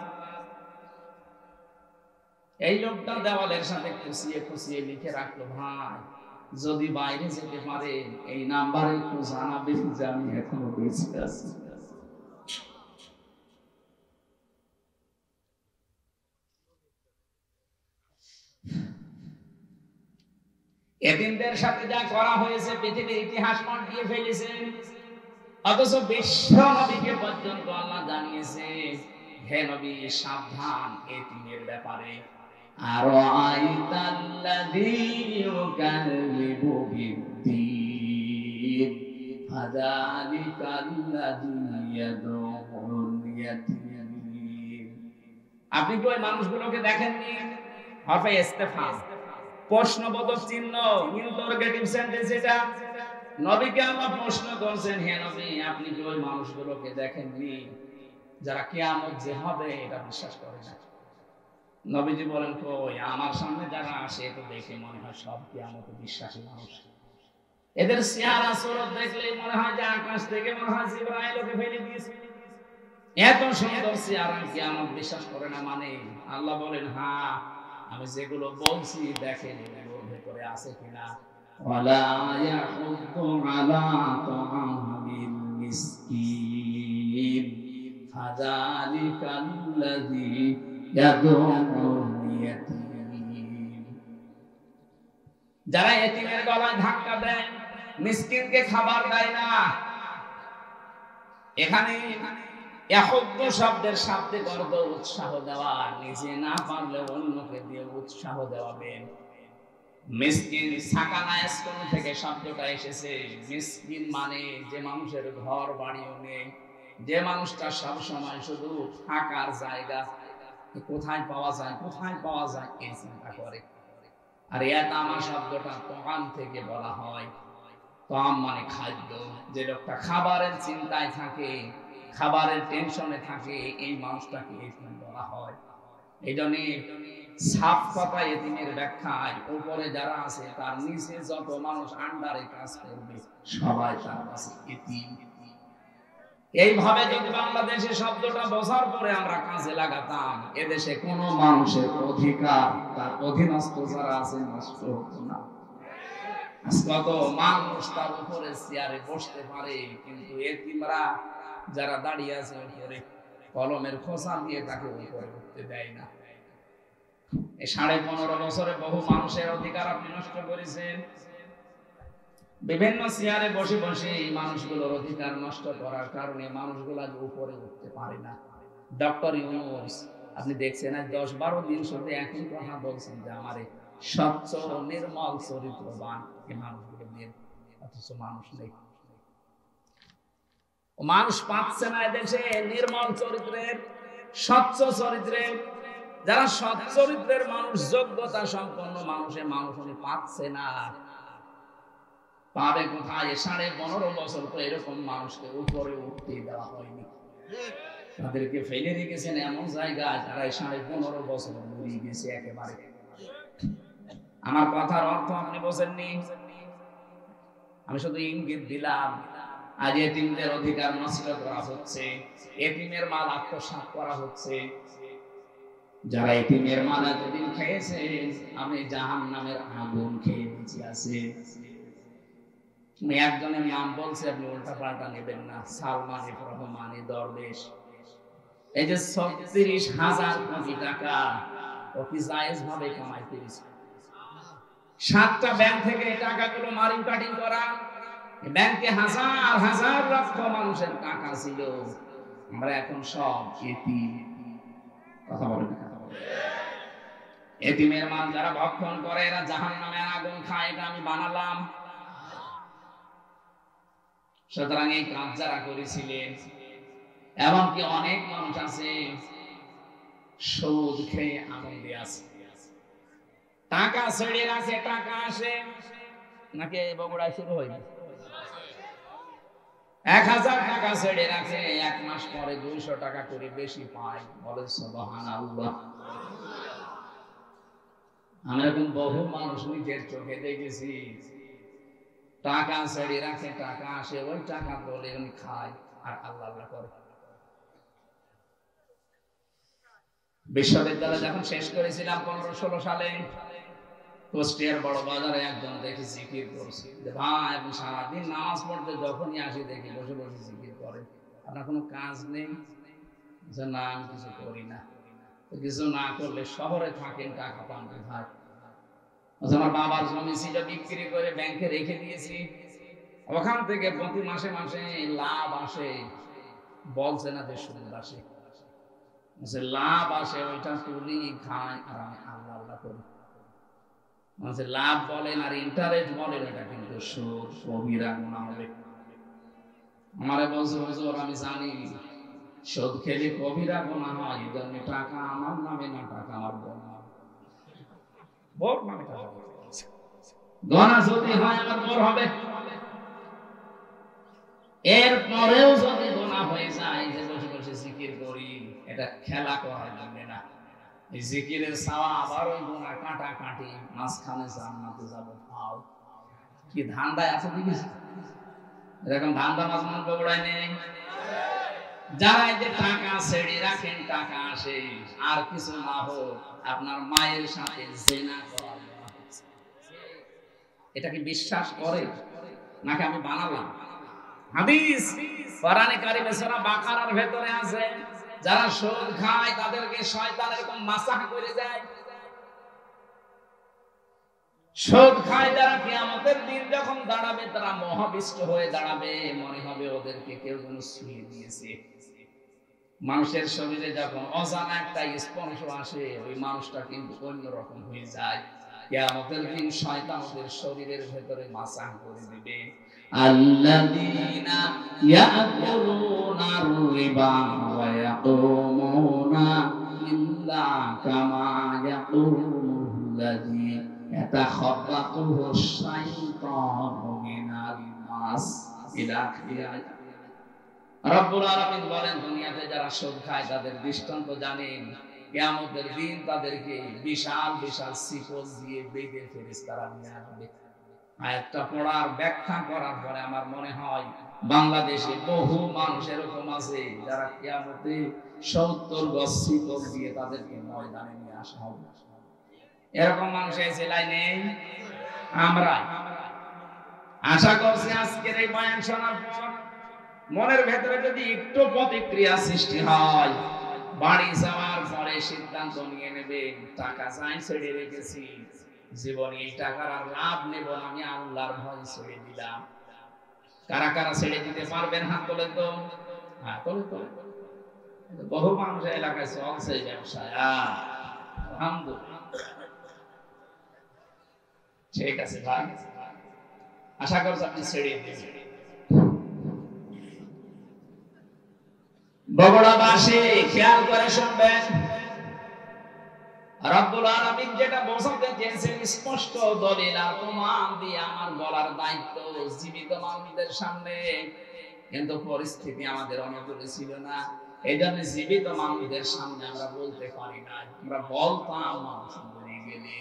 এই লোকটা দেওয়ালের সাথে খুশিয়ে খুশিয়ে লিখে রাখলো, ভাই যদি বাইরে যেতে পারে এই নাম্বারে একটু জানাবে যে আমি এখনো বেঁচে আছি। এতিমদের সাথে যা করা হয়েছে পৃথিবীর ইতিহাস পাল্টিয়ে ফেলেছে। অথচ বিশ্ব নবীকে পর্যন্ত আল্লাহ জানিয়েছে, হে নবী সাবধান এতিমের ব্যাপারে। আর আইতাল্লাযী ইউকাযযিবু বিদ্দীন ফাযালিকাল্লাযী ইয়াদউল ইয়াতীম। আপনি কি ওই মানুষগুলোকে দেখেননি? হরফে ইস্তেফহাম, প্রশ্নবোধক চিহ্ন, ইন্টারোগেটিভ সেন্টেন্স। এটা নবীকে আল্লাহ প্রশ্ন করছেন, হে নবী আপনি কি ওই মানুষগুলোকে দেখেননি যারা কিয়ামত যে হবে এটা বিশ্বাস করে না? নবীজি বলেন, কই আমার সামনে যারা আসে তো দেখে মনে হয় সব কিয়ামতে বিশ্বাসী মানুষ। এদের চেহারা সুরত দেখলেই মনে হয় যে আকাশ থেকে মনে হয় জিবরাইল ওকে ফেলে দিয়েছে। এত সুন্দর চেহারা, কিয়ামত বিশ্বাস করে না মানে? আল্লাহ বলেন, হ্যাঁ আমি যেগুলো বলছি দেখেন এগুলোর ভেতরে আছে কিনা। ওয়ালা ইয়াহুদ্দু আলা তাআমিল মিসকিন ফাযালিকাল্লাযী ইয়াদউল ইয়াতীম। যারা এতিমের গলায় ধাক্কা দেয়, মিসকিনকে খাবার দেয় না। এখানে ইয়াহুদ্দু শব্দের শাব্দিক অর্থ উৎসাহ দেওয়া, নিজে না পারলে অন্যকে দিয়ে উৎসাহ দেওয়াবেন। মিসকিন সাকানা স্কুল থেকে শব্দটা এসেছে। মিসকিন মানে যে মানুষের ঘর বাড়িও নেই, যে মানুষটা সব সময় শুধু থাকার জায়গা কোথায় পাওয়া যায় কোথায় পাওয়া যায় এই চিন্তা করে। আর ইয়াতামা শব্দটা তোয়াম থেকে বলা হয়। তোয়াম মানে খাদ্য। যে লোকটা খাবারের চিন্তায় থাকে, খাবারের টেনশনে থাকে, এই মানুষটাকে এতিম বলা হয়। এই জন্য সাফ কথা এতিমের ব্যাখ্যায় উপরে যারা আছে তার নিচে যত মানুষ আন্ডারে কাজ করবে সবাই তার কাছে এতিম। এইভাবে যদি বাংলাদেশে শব্দটা বোঝার পরে আমরা কাজে লাগাতাম, এদেশে কোনো মানুষের অধিকার তার অধীনস্থ যারা আছে নষ্ট হতো না। কত মানুষ তার উপরে চেয়ারে বসতে পারে, কিন্তু এতিমরা যারা দাঁড়িয়ে আছে উপরে কলমের খোসা দিয়ে তাকে উপরে উঠতে দেয় না। এই 15.5 বছরে বহু মানুষের অধিকার আপনি নষ্ট করেছেন। বিভিন্ন চেয়ারে বসে বসে এই মানুষগুলোর অধিকার নষ্ট করার কারণে মানুষগুলো উপরে উঠতে পারে না। ডক্টর ইউনূস আপনি দেখছেন 10-12 দিন শুধু একই কথা বলছেন যে আমারে স্বচ্ছ নির্মল চরিত্রবান এই মানুষগুলো দিয়ে, অথচ মানুষ নেই। মানুষ পাচ্ছে না এদেশে নির্মল চরিত্রের, স্বচ্ছ চরিত্রের। যারা সৎ চরিত্রের মানুষ, যোগ্যতা সম্পন্ন মানুষের মানুষ উনি পাচ্ছে না। পাবে কোথায়? 15.5 বছর তো এরকম মানুষকে উপরে উঠতে দেওয়া হয়নি। তাদেরকে ফেলে রেখেছেন এমন জায়গায় যারা 15.5 বছর মরিয়ে গেছে একেবারে। আমার কথার অর্থ আপনি বোঝেননি, আমি শুধু ইঙ্গিত দিলাম। আজ এতিমদের অধিকার নষ্ট করা হচ্ছে, এতিমের মাল আত্মসাৎ করা হচ্ছে। যারা এতিমের মাল এতদিন খেয়েছে, আমি জাহান্নামের আগুন খেয়ে বেঁচে আছে। একজনের নাম বলছে, আপনি উল্টা পাল্টা নেবেন না, সালমান এফ রহমানি দরবেশ। এই যে 36,000 কোটি টাকা ও কি জায়েজ ভাবে কামাই করেছে। 7টা ব্যাংক থেকে এই টাকাগুলো মারিং কাটিং করা। ব্যাংকে হাজার হাজার লক্ষ মানুষের টাকা ছিল, আমরা এখন সব এতিম। কথা বলেন না? এতিমের মাল যারা ভক্ষণ করে এরা জাহান্নামের আগুন খায়, এটা আমি বানালাম। সুতরাং এই কাজ যারা করেছিলেন, এমনকি অনেক মানুষ আছে সুদ খেয়ে আনন্দে আছে, টাকা ছেড়ে রাখে, টাকা আসে নাকি বগুড়ায় শুরু হয়নি, 1000 টাকা ছেড়ে রাখে, 1 মাস পরে 200 টাকা করে বেশি পায়। বলে সুবহানাল্লাহ। আমরা এখন বহু মানুষ নিজের চোখে দেখেছি, টাকা ছেড়ে রাখে, টাকা আসে, ওই টাকা তোলে উনি খায় আর আল্লাহ আল্লাহ করে। বিশ্ববিদ্যালয় যখন শেষ করেছিলাম 15-16 সালে, কুষ্টিয়ার বড় বাজারে একজন দেখি জিকির করছে, যে ভাই আপনি সারাদিন নামাজ পড়তে যখনই আসি দেখি বসে বসে জিকির করে, আপনার কোনো কাজ নেই? না, আমি কিছু করি না। কিছু না করলে শহরে থাকেন, টাকা পান কোথায়? আমার বাবার জমি ছিল, বিক্রি করে ব্যাংকে রেখে দিয়েছি, ওখান থেকে প্রতি মাসে মাসে লাভ আসে, বলছে না যে সুদ আসে, লাভ আসে, ওইটা তুলি খাই আর আমি আল্লাহ আল্লাহ করি। লাভ বলেন আর ইন্টারেস্ট বলেন, এটা কিন্তু সুদ, কবিরা গুনাহ হবে। আমারে বলছে হুজুর আমি জানি সুদ খেলে কবিরা গুনাহ হয়, এই জন্য টাকা আমার নামে না, টাকা আমার বোর নামে টাকা গোনা যদি হয় আমার বোর হবে। এরপরেও যদি গোনা হয়ে যায়, যে বসে বসে জিকির করি, এটা খেলা করার জন্য না। এই জিকিরের সাওয়া আবার ওই গোনা কাটা কাটি, মাঝখানে জান্নাতে যাবো, পাও কি ধান্দায় আছে দেখিস? এরকম ধান্দা মাঝমান বগুড়ায় নেই। যারা এই যে টাকা ছেড়ে রাখেন, টাকা আসে, আর কিছু না হোক আপনার মায়ের সাথে জিনা করা, এটা কি বিশ্বাস করে নাকি আমি বানালাম? হাদিস কোরআনে কারিমে সূরা বাকারার ভেতরে আছে, যারা সুদ খায় তাদেরকে শয়তান এরকম মাসাহ করে দেয়। সুদ খায় যারা, কিয়ামতের দিন যখন দাঁড়াবে তারা মহাবিষ্ট হয়ে দাঁড়াবে, মনে হবে ওদেরকে কেউ যেন ছুঁয়ে দিয়েছে। মানুষের শরীরে যখন অজানা একটা স্পর্শ আসে, ওই মানুষটা কিন্তু অন্যরকম হয়ে যায়। কিয়ামতের দিন শয়তান ওদের শরীরের ভেতরে মাসাহ করে দিবে। আল্লাযীনা ইয়াকুলুনার রিবা ওয়া ইয়াকুমুনা ইল্লা কামা ইয়াকুলুল্লাযী ইয়াতাখাব্বাতুহু শাইতানু মিনাল মাস। ইলা আখিরাত। রব্বুল আলামিন বলেন, দুনিয়াতে যারা সুদ খায় তাদের দৃষ্টান্ত জানেন, কিয়ামতের দিন তাদেরকে বিশাল বিশাল শিকল দিয়ে বেঁধে ফেরেশতারা নিয়ে আসবে। আয়াতটা পড়ার ব্যাখ্যা করার পরে আমার মনে হয় বাংলাদেশে বহু মানুষ এরকম আছে যারা কিয়ামতে 70 গজ শিকল দিয়ে তাদেরকে ময়দানে নিয়ে আসা হবে। এরকম মানুষ এই জেলায় নেই। আমরা আশা করছি আজকের এই বয়ান শোনার পর মনের ভেতরে যদি একটু প্রতিক্রিয়া সৃষ্টি হয়, বাড়ি যাওয়ার পরে সিদ্ধান্ত নিয়ে নেবেন, টাকা চাই ছেড়ে রেখেছি, জীবনে এই টাকার আর লাভ নেব না, আমি আল্লাহর ভয় ছেড়ে দিলাম। কারা কারা ছেড়ে দিতে পারবেন হাত তোলেন তো? হ্যাঁ, তোলেন তোলেন। বহু মানুষ এলাকায় চলছে ব্যবসায়, আলহামদুলিল্লাহ। ঠিক আছে ভাই, আশা করছি আপনি ছেড়ে দিবেন। বগুড়াবাসী খেয়াল করে শুনবেন, রব্বুল আলামিন যেটা বোঝাতে চেয়েছেন স্পষ্ট দলিল আর প্রমাণ দিয়ে আমার বলার দায়িত্ব জীবিত মানুষদের সামনে, কিন্তু পরিস্থিতি আমাদের অনুকূলে ছিল না, এই জন্য জীবিত মানুষদের সামনে আমরা বলতে পারি না। আমরা বলতাম মানুষ মরে গেলে,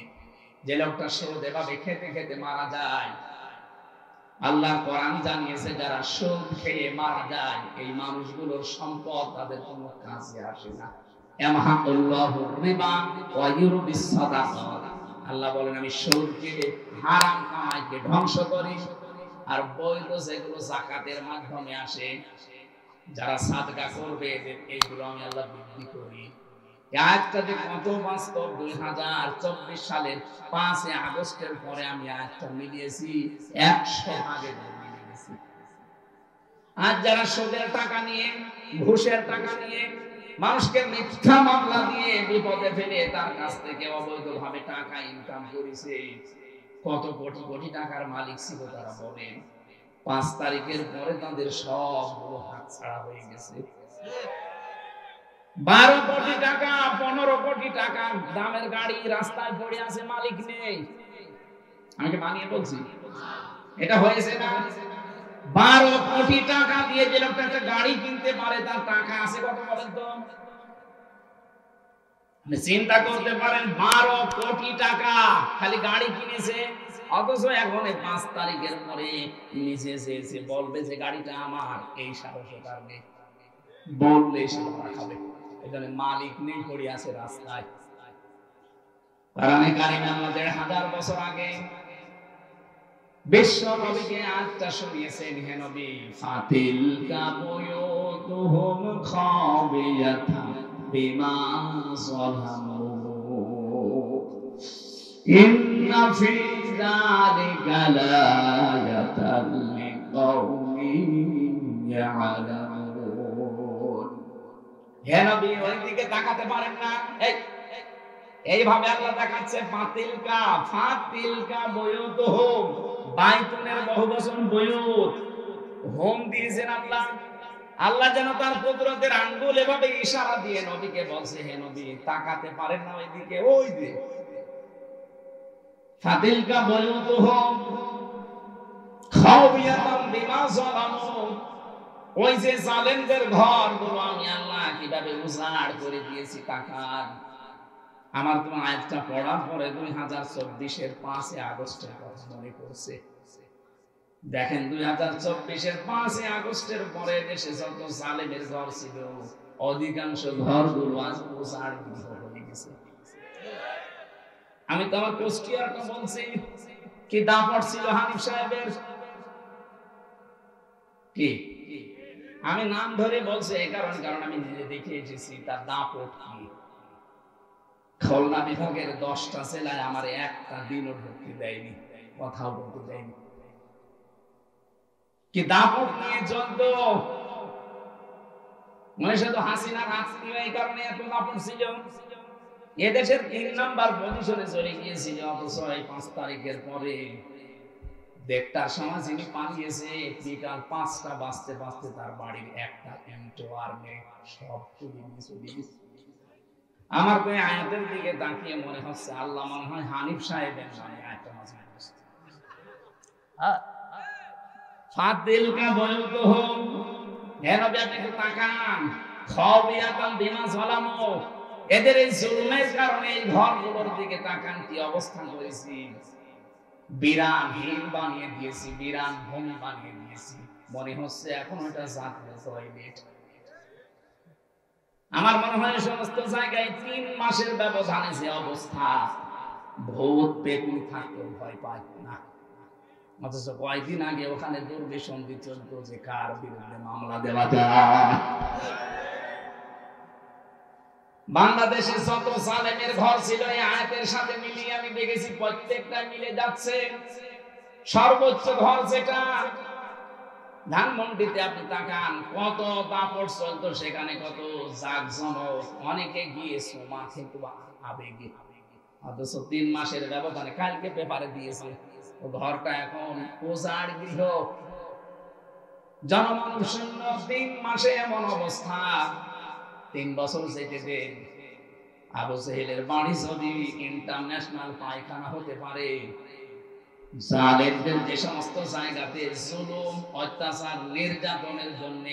যে লোকটা সুদ এভাবে খেতে খেতে মারা যায়, আল্লাহর কোরআন জানিয়েছে যারা সুদ খেয়ে মারা যায় এই মানুষগুলোর সম্পদ তাদের কোনো কাজে আসে না। ইয়ামহাকুল্লাহুর রিবা ওয়া ইউরবিস সাদাকাত। আল্লাহ বলেন আমি সুদকে, হারাম কামাইকে ধ্বংস করি, আর বৈধ যেগুলো যাকাতের মাধ্যমে আসে, যারা সাদকা করবে এইগুলো আমি আল্লাহ বৃদ্ধি করি। আয়াতটাতে কত বাস্তব, 2024 সালের 5 আগস্টের পরে আমি আয়াতটা মিলিয়েছি, 100 ভাগে মিলিয়েছি। আর যারা সুদের টাকা নিয়ে, ঘুষের টাকা নিয়ে, মানুষকে মিথ্যা মামলা দিয়ে বিপদে ফেলে তার কাছ থেকে অবৈধভাবে টাকা ইনকাম করেছে, কত কোটি কোটি টাকার মালিক ছিল তারা বলেন। 5 তারিখের পরে তাদের সবগুলো হাতছাড়া হয়ে গেছে। 12 কোটি টাকা, 15 কোটি টাকা দামের গাড়ি রাস্তায় পড়ে আছে, মালিক নেই। আমি কি বানিয়ে বলছি? এটা হয়েছে না? 12 কোটি টাকা দিয়ে যে লোকটা একটা গাড়ি কিনতে পারে, তার টাকা আছে কত বলেন তো? আপনি চিন্তা করতে পারেন, 12 কোটি টাকা খালি গাড়ি কিনেছে, অথচ এখন 5 তারিখের পরে নিজে এসে বলবে যে গাড়িটা আমার, এই সাহস তার নেই। বললে সে ধরা খাবে। এজন্য মালিক নেই পড়ে আছে রাস্তায়। কোরআনে কারিমে আল্লাহ ১৫০০ বছর আগে বিশ্ব নবীকে আয়াতটা শুনিয়েছেন, হে নবী, ফাতিলকা বুয়ুতুহুম খাবিয়াতান বিমা যালামু ইন্না ফি যালিকা লায়াতাল লিকাউমিন ইয়ালামুন। হে নবী, ওই দিকে তাকাতে পারেন না? এইভাবে আল্লাহ দেখাচ্ছে, ফাতিলকা বুয়ুতুহুম, বাইতুনের বহুবচন বুয়ুত, হোম দিয়েছেন আল্লাহ। আল্লাহ যেন তার কুদরতের আঙ্গুল এভাবে ইশারা দিয়ে নবীকে বলছে, হে নবী, তাকাতে পারেন না ওইদিকে? ওই যে ফাতিলকা বুয়ুতুহুম খাবিয়াতাম বিমা যালামু, ওই যে জালেমদের ঘরগুলো আমি আল্লাহ কিভাবে উজাড় করে দিয়েছি। তাকান। আমার তো আয়াতটা পড়ার পরে 2024-এর 5 আগস্টের কথা মনে পড়ছে। দেখেন, 2024-এর 5 আগস্টের পরে দেশে যত জালেমের ঘর ছিল, অধিকাংশ ঘরগুলো আজ উজাড় হয়ে গেছে। আমি তো আমার কুষ্টিয়ারটা বলছি, কি দাপট ছিল হানিফ সাহেবের, কি আমি নাম ধরে বলছি এই কারণ আমি নিজে দেখে এসেছি তার দাপট কি। খুলনা বিভাগের 10টা জেলায় আমার একটা দিনও ঢুকতে দেয়নি, কথাও বলতে দেয়নি। কি দাপট নিয়ে যত মনে তো হাসিনার আত্মীয়, এই কারণে এত দাপট ছিল। এদেশের 3 নাম্বার পজিশনে চলে গিয়েছিল, অথচ এই 5 তারিখের পরে 1টার সময় যিনি পালিয়েছে, বিকাল 5টা বাজতে বাজতে তার বাড়ির একটা এমটো আর নেই, সব তুলে নিয়ে চলে গেছে। আমার তো আয়াতের দিকে তাকিয়ে মনে হচ্ছে আল্লাহ মনে হয় হানিফ সাহেবের নামে আয়াতটা নাযিল করেছে। ফাতিলকা বুয়ুতুহুম, হে নবী, আপনি একটু তাকান, খাবিয়াতাম বিমা যালামু, এদের এই জুলমের কারণে এই ঘরগুলোর দিকে তাকান, কি অবস্থা করেছি। বিরান হিল বানিয়ে দিয়েছি, বিরান ভূমি বানিয়ে দিয়েছি, মনে হচ্ছে এখন ওটা জাতীয় টয়লেট। আমার মনে হয় সমস্ত জায়গায় 3 মাসের ব্যবধানে যে অবস্থা, ভূত পেতনি থাকতেও ভয় পায় না। অথচ কয়েকদিন আগে ওখানে দুর্বিসন্ধি চলতো যে কার বিরুদ্ধে মামলা দেওয়া যায়। বাংলাদেশে যত জালেমের ঘর ছিল এই আয়াতের সাথে মিলিয়ে আমি দেখেছি প্রত্যেকটা মিলে যাচ্ছে। সর্বোচ্চ ঘর যেটা ধানমন্ডিতে, আপনি তাকান কত দাপট চলতো সেখানে, কত জাকজমক, অনেকে গিয়েছে মাঠে আবেগে। অথচ 3 মাসের ব্যবধানে, কালকে পেপারে দিয়েছে, ও ঘরটা এখন উজাড় গৃহ, জনমানব শূন্য। 3 মাসে এমন অবস্থা। 3 বছর যেতে দেন, আবু জেহেলের বাড়ি যদি ইন্টারন্যাশনাল পায়খানা হতে পারে, জালেমদের যে সমস্ত জায়গাতে জুলুম, অত্যাচার, নির্যাতনের জন্য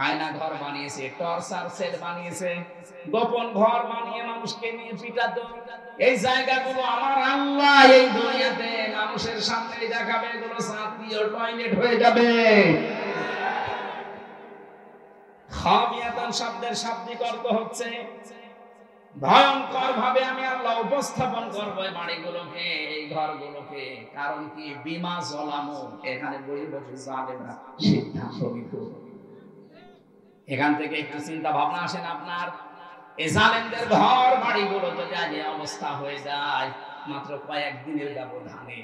আয়না ঘর বানিয়েছে, টর্চার সেল বানিয়েছে, গোপন ঘর বানিয়ে মানুষকে নিয়ে পিটাতো, এই জায়গাগুলো আমার আল্লাহ এই দুনিয়াতে মানুষের সামনে দেখাবে, এগুলো জাতীয় টয়লেট হয়ে যাবে। খাবিয়াতান শব্দের শাব্দিক অর্থ হচ্ছে ভয়ঙ্কর ভাবে আমি আল্লাহ উপস্থাপন করব এই বাড়িগুলোকে, এই ঘরগুলোকে। কারণ কি, বিমা যালামু, এখানে বসে বসে জালেমরা সিদ্ধান্ত নিত। এখান থেকে একটু চিন্তা ভাবনা আসেন আপনার, এই জালেমদের ঘর বাড়িগুলো যদি আজ এই অবস্থা হয়ে যায় মাত্র কয়েকদিনের ব্যবধানে,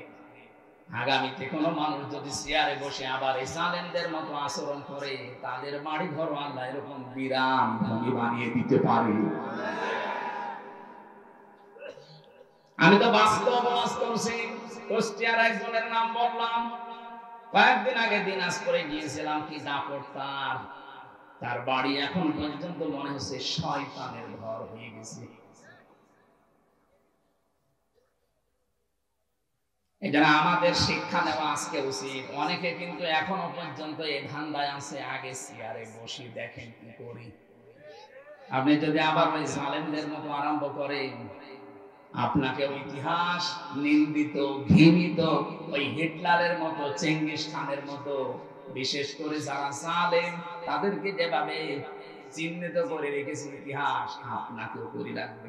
আগামীতে কোনো মানুষ যদি চেয়ারে বসে আবার এই জালেমদের মতো আচরণ করে, তাদের বাড়ি ঘর আল্লাহ এরকম বিরান ভূমি বানিয়ে দিতে পারে। আমি তো বাস্তব করছি। কুষ্টিয়ার একজনের নাম বললাম, কয়েকদিন আগে দিনাজপুরে গিয়েছিলাম, কি দাপট তার বাড়ি এখন পর্যন্ত মনে হচ্ছে শয়তানের ঘর হয়ে গেছে। এটা আমাদের শিক্ষা নেওয়া আজকে উচিত। অনেকে কিন্তু এখনো পর্যন্ত এই ধান্দায় আছে, আগে চেয়ারে বসি দেখেন কি করি। আপনি যদি আবার ওই জালেমদের মতো আরম্ভ করেন, আপনাকে ইতিহাস নিন্দিত, ঘৃণিত, ওই হিটলারের মতো, চেঙ্গিস খানের মতো, বিশেষ করে যারা জালেম তাদেরকে যেভাবে চিহ্নিত করে রেখেছে ইতিহাস, আপনাকেও করে রাখবে।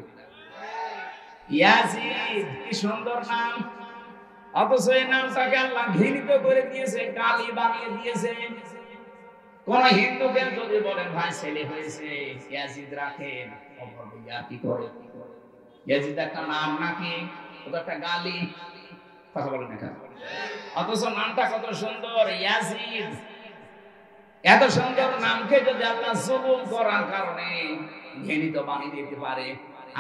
ইয়াজিদ, কি সুন্দর নাম, অথচ এই নামটাকে আল্লাহ ঘৃণিত করে দিয়েছে, গালি বানিয়ে দিয়েছে। কোন হিন্দুকে যদি বলেন ভাই ছেলে হয়েছে ইয়াজিদ রাখেন, কি করে? ইয়াজিদ একটা নাম নাকি? ওটা একটা গালি, কথা বলেন না। অথচ নামটা কত সুন্দর, ইয়াজিদ। এত সুন্দর নামকে যদি আল্লাহ জুলুম করার কারণে ঘৃণিত বানিয়ে দিতে পারে,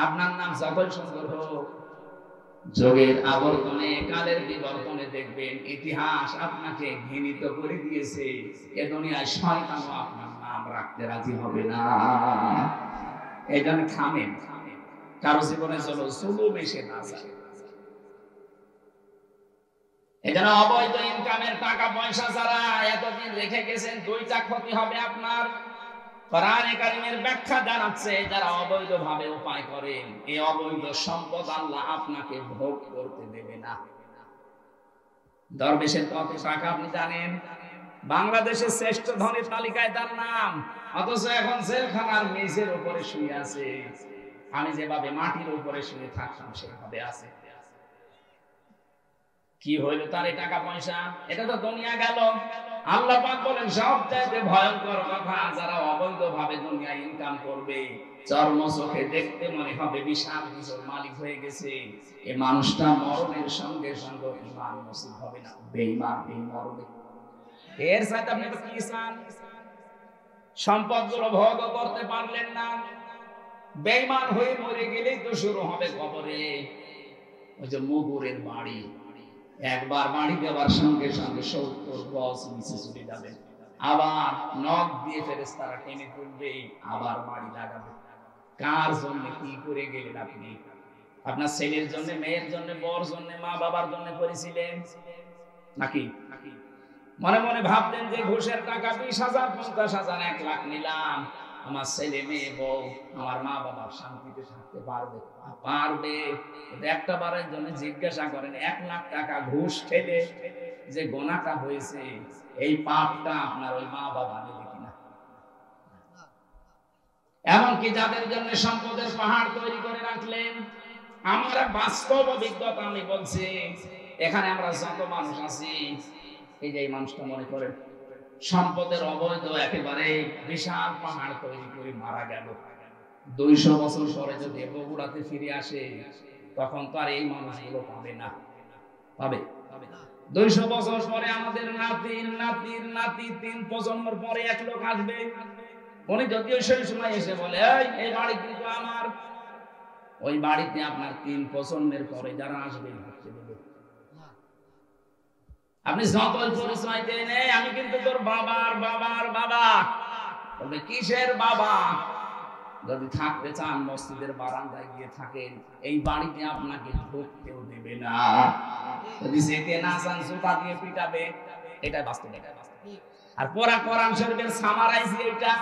আপনার নাম যতই সুন্দর হোক, যুগের আবর্তনে, কালের বিবর্তনে দেখবেন ইতিহাস আপনাকে ঘৃণিত করে দিয়েছে। এ দুনিয়ায় শয়তানও আপনার নাম রাখতে রাজি হবে না। এই জন্য থামেন, কারো জীবনে চলো জুলুম এসে না যায়। এজন্য অবৈধ ইনকামের টাকা পয়সা যারা এতদিন রেখে গেছেন, দুইটা ক্ষতি হবে আপনার। কোরআনে কারীমের ব্যাখ্যা জানাচ্ছে, যারা অবৈধভাবে উপায় করেন, এই অবৈধ সম্পদ আল্লাহ আপনাকে ভোগ করতে দেবে না। দরবেশের কত টাকা আপনি জানেন? বাংলাদেশের শ্রেষ্ঠ ধনীর তালিকায় তার নাম, অথচ এখন জেলখানার মেঝের উপরে শুয়ে আছে। আমি যেভাবে মাটির উপরে শুয়ে থাকতাম সেভাবে আছে। কি হইল তার এই টাকা পয়সা? এটা তো দুনিয়া গেল। আল্লাহ পাক বলেন সবচাইতে ভয়ঙ্কর কথা, যারা অবৈধভাবে দুনিয়া ইনকাম করবে, চর্ম চোখে দেখতে মনে হবে বিশাল কিছুর মালিক হয়ে গেছে, এই মানুষটা মরণের সঙ্গে সঙ্গে ঈমান নসিব হবে না, বেঈমান এই মরবে। এর সাথে আপনি তো কি চান? সম্পদগুলো ভোগ করতে পারলেন না, বেঈমান হয়ে মরে গেলেই তো শুরু হবে কবরে। ওই যে মুগুরের বাড়ি, একবার বাড়ি দেওয়ার সঙ্গে সঙ্গে 70 গজ নিচে চলে যাবে, আবার নখ দিয়ে ফেরেশতারা টেনে তুলবে, আবার বাড়ি লাগাবে। কার জন্য কি করে গেলেন আপনি? আপনার ছেলের জন্য, মেয়ের জন্য, বর জন্য, মা বাবার জন্য করেছিলেন নাকি? মনে মনে ভাবতেন যে ঘুষের টাকা 20,000, 50,000, 1 লাখ নিলাম, আমার ছেলে মেয়ে বউ, আমার মা বাবা শান্তিতে থাকতে পারবে। পারবে? একটা বারের জন্য জিজ্ঞাসা করেন, 1 লাখ টাকা ঘুষ খেলে যে গোনাটা হয়েছে, এই পাপটা আপনার ওই মা বাবা নেবে কিনা? এমনকি যাদের জন্য সম্পদের পাহাড় তৈরি করে রাখলেন, আমরা বাস্তব অভিজ্ঞতা আমি বলছি, এখানে আমরা যত মানুষ আছি, এই যে এই মানুষটা মনে করেন সম্পদের অবৈধ একেবারে বিশাল পাহাড় তৈরি করে মারা গেল, 200 বছর পরে যদি বগুড়াতে ফিরে আসে, তখন তো আর এই মানুষগুলো পাবে না। পাবে? 200 বছর পরে আমাদের নাতির নাতির নাতি, 3 প্রজন্মের পরে এক লোক আসবে, উনি যদি ওই সময় এসে বলে এই বাড়ি কিন্তু আমার, ওই বাড়িতে আপনার 3 প্রজন্মের পরে যারা আসবে হচ্ছে দেবে। আপনি যতই পরিচয় দেন, আমি কিন্তু তোর বাবার বাবার বাবা, বলবে কিসের বাবা? যদি থাকতে চান মসজিদের বারান্দায় গিয়ে থাকেন, এই বাড়িতে আপনাকে ঢুকতেও দেবে না। যদি যেতে না চান জুতা দিয়ে পিটাবে। এটাই বাস্তব। আর পুরা কোরআন শরীফের সামারাইজি এটা।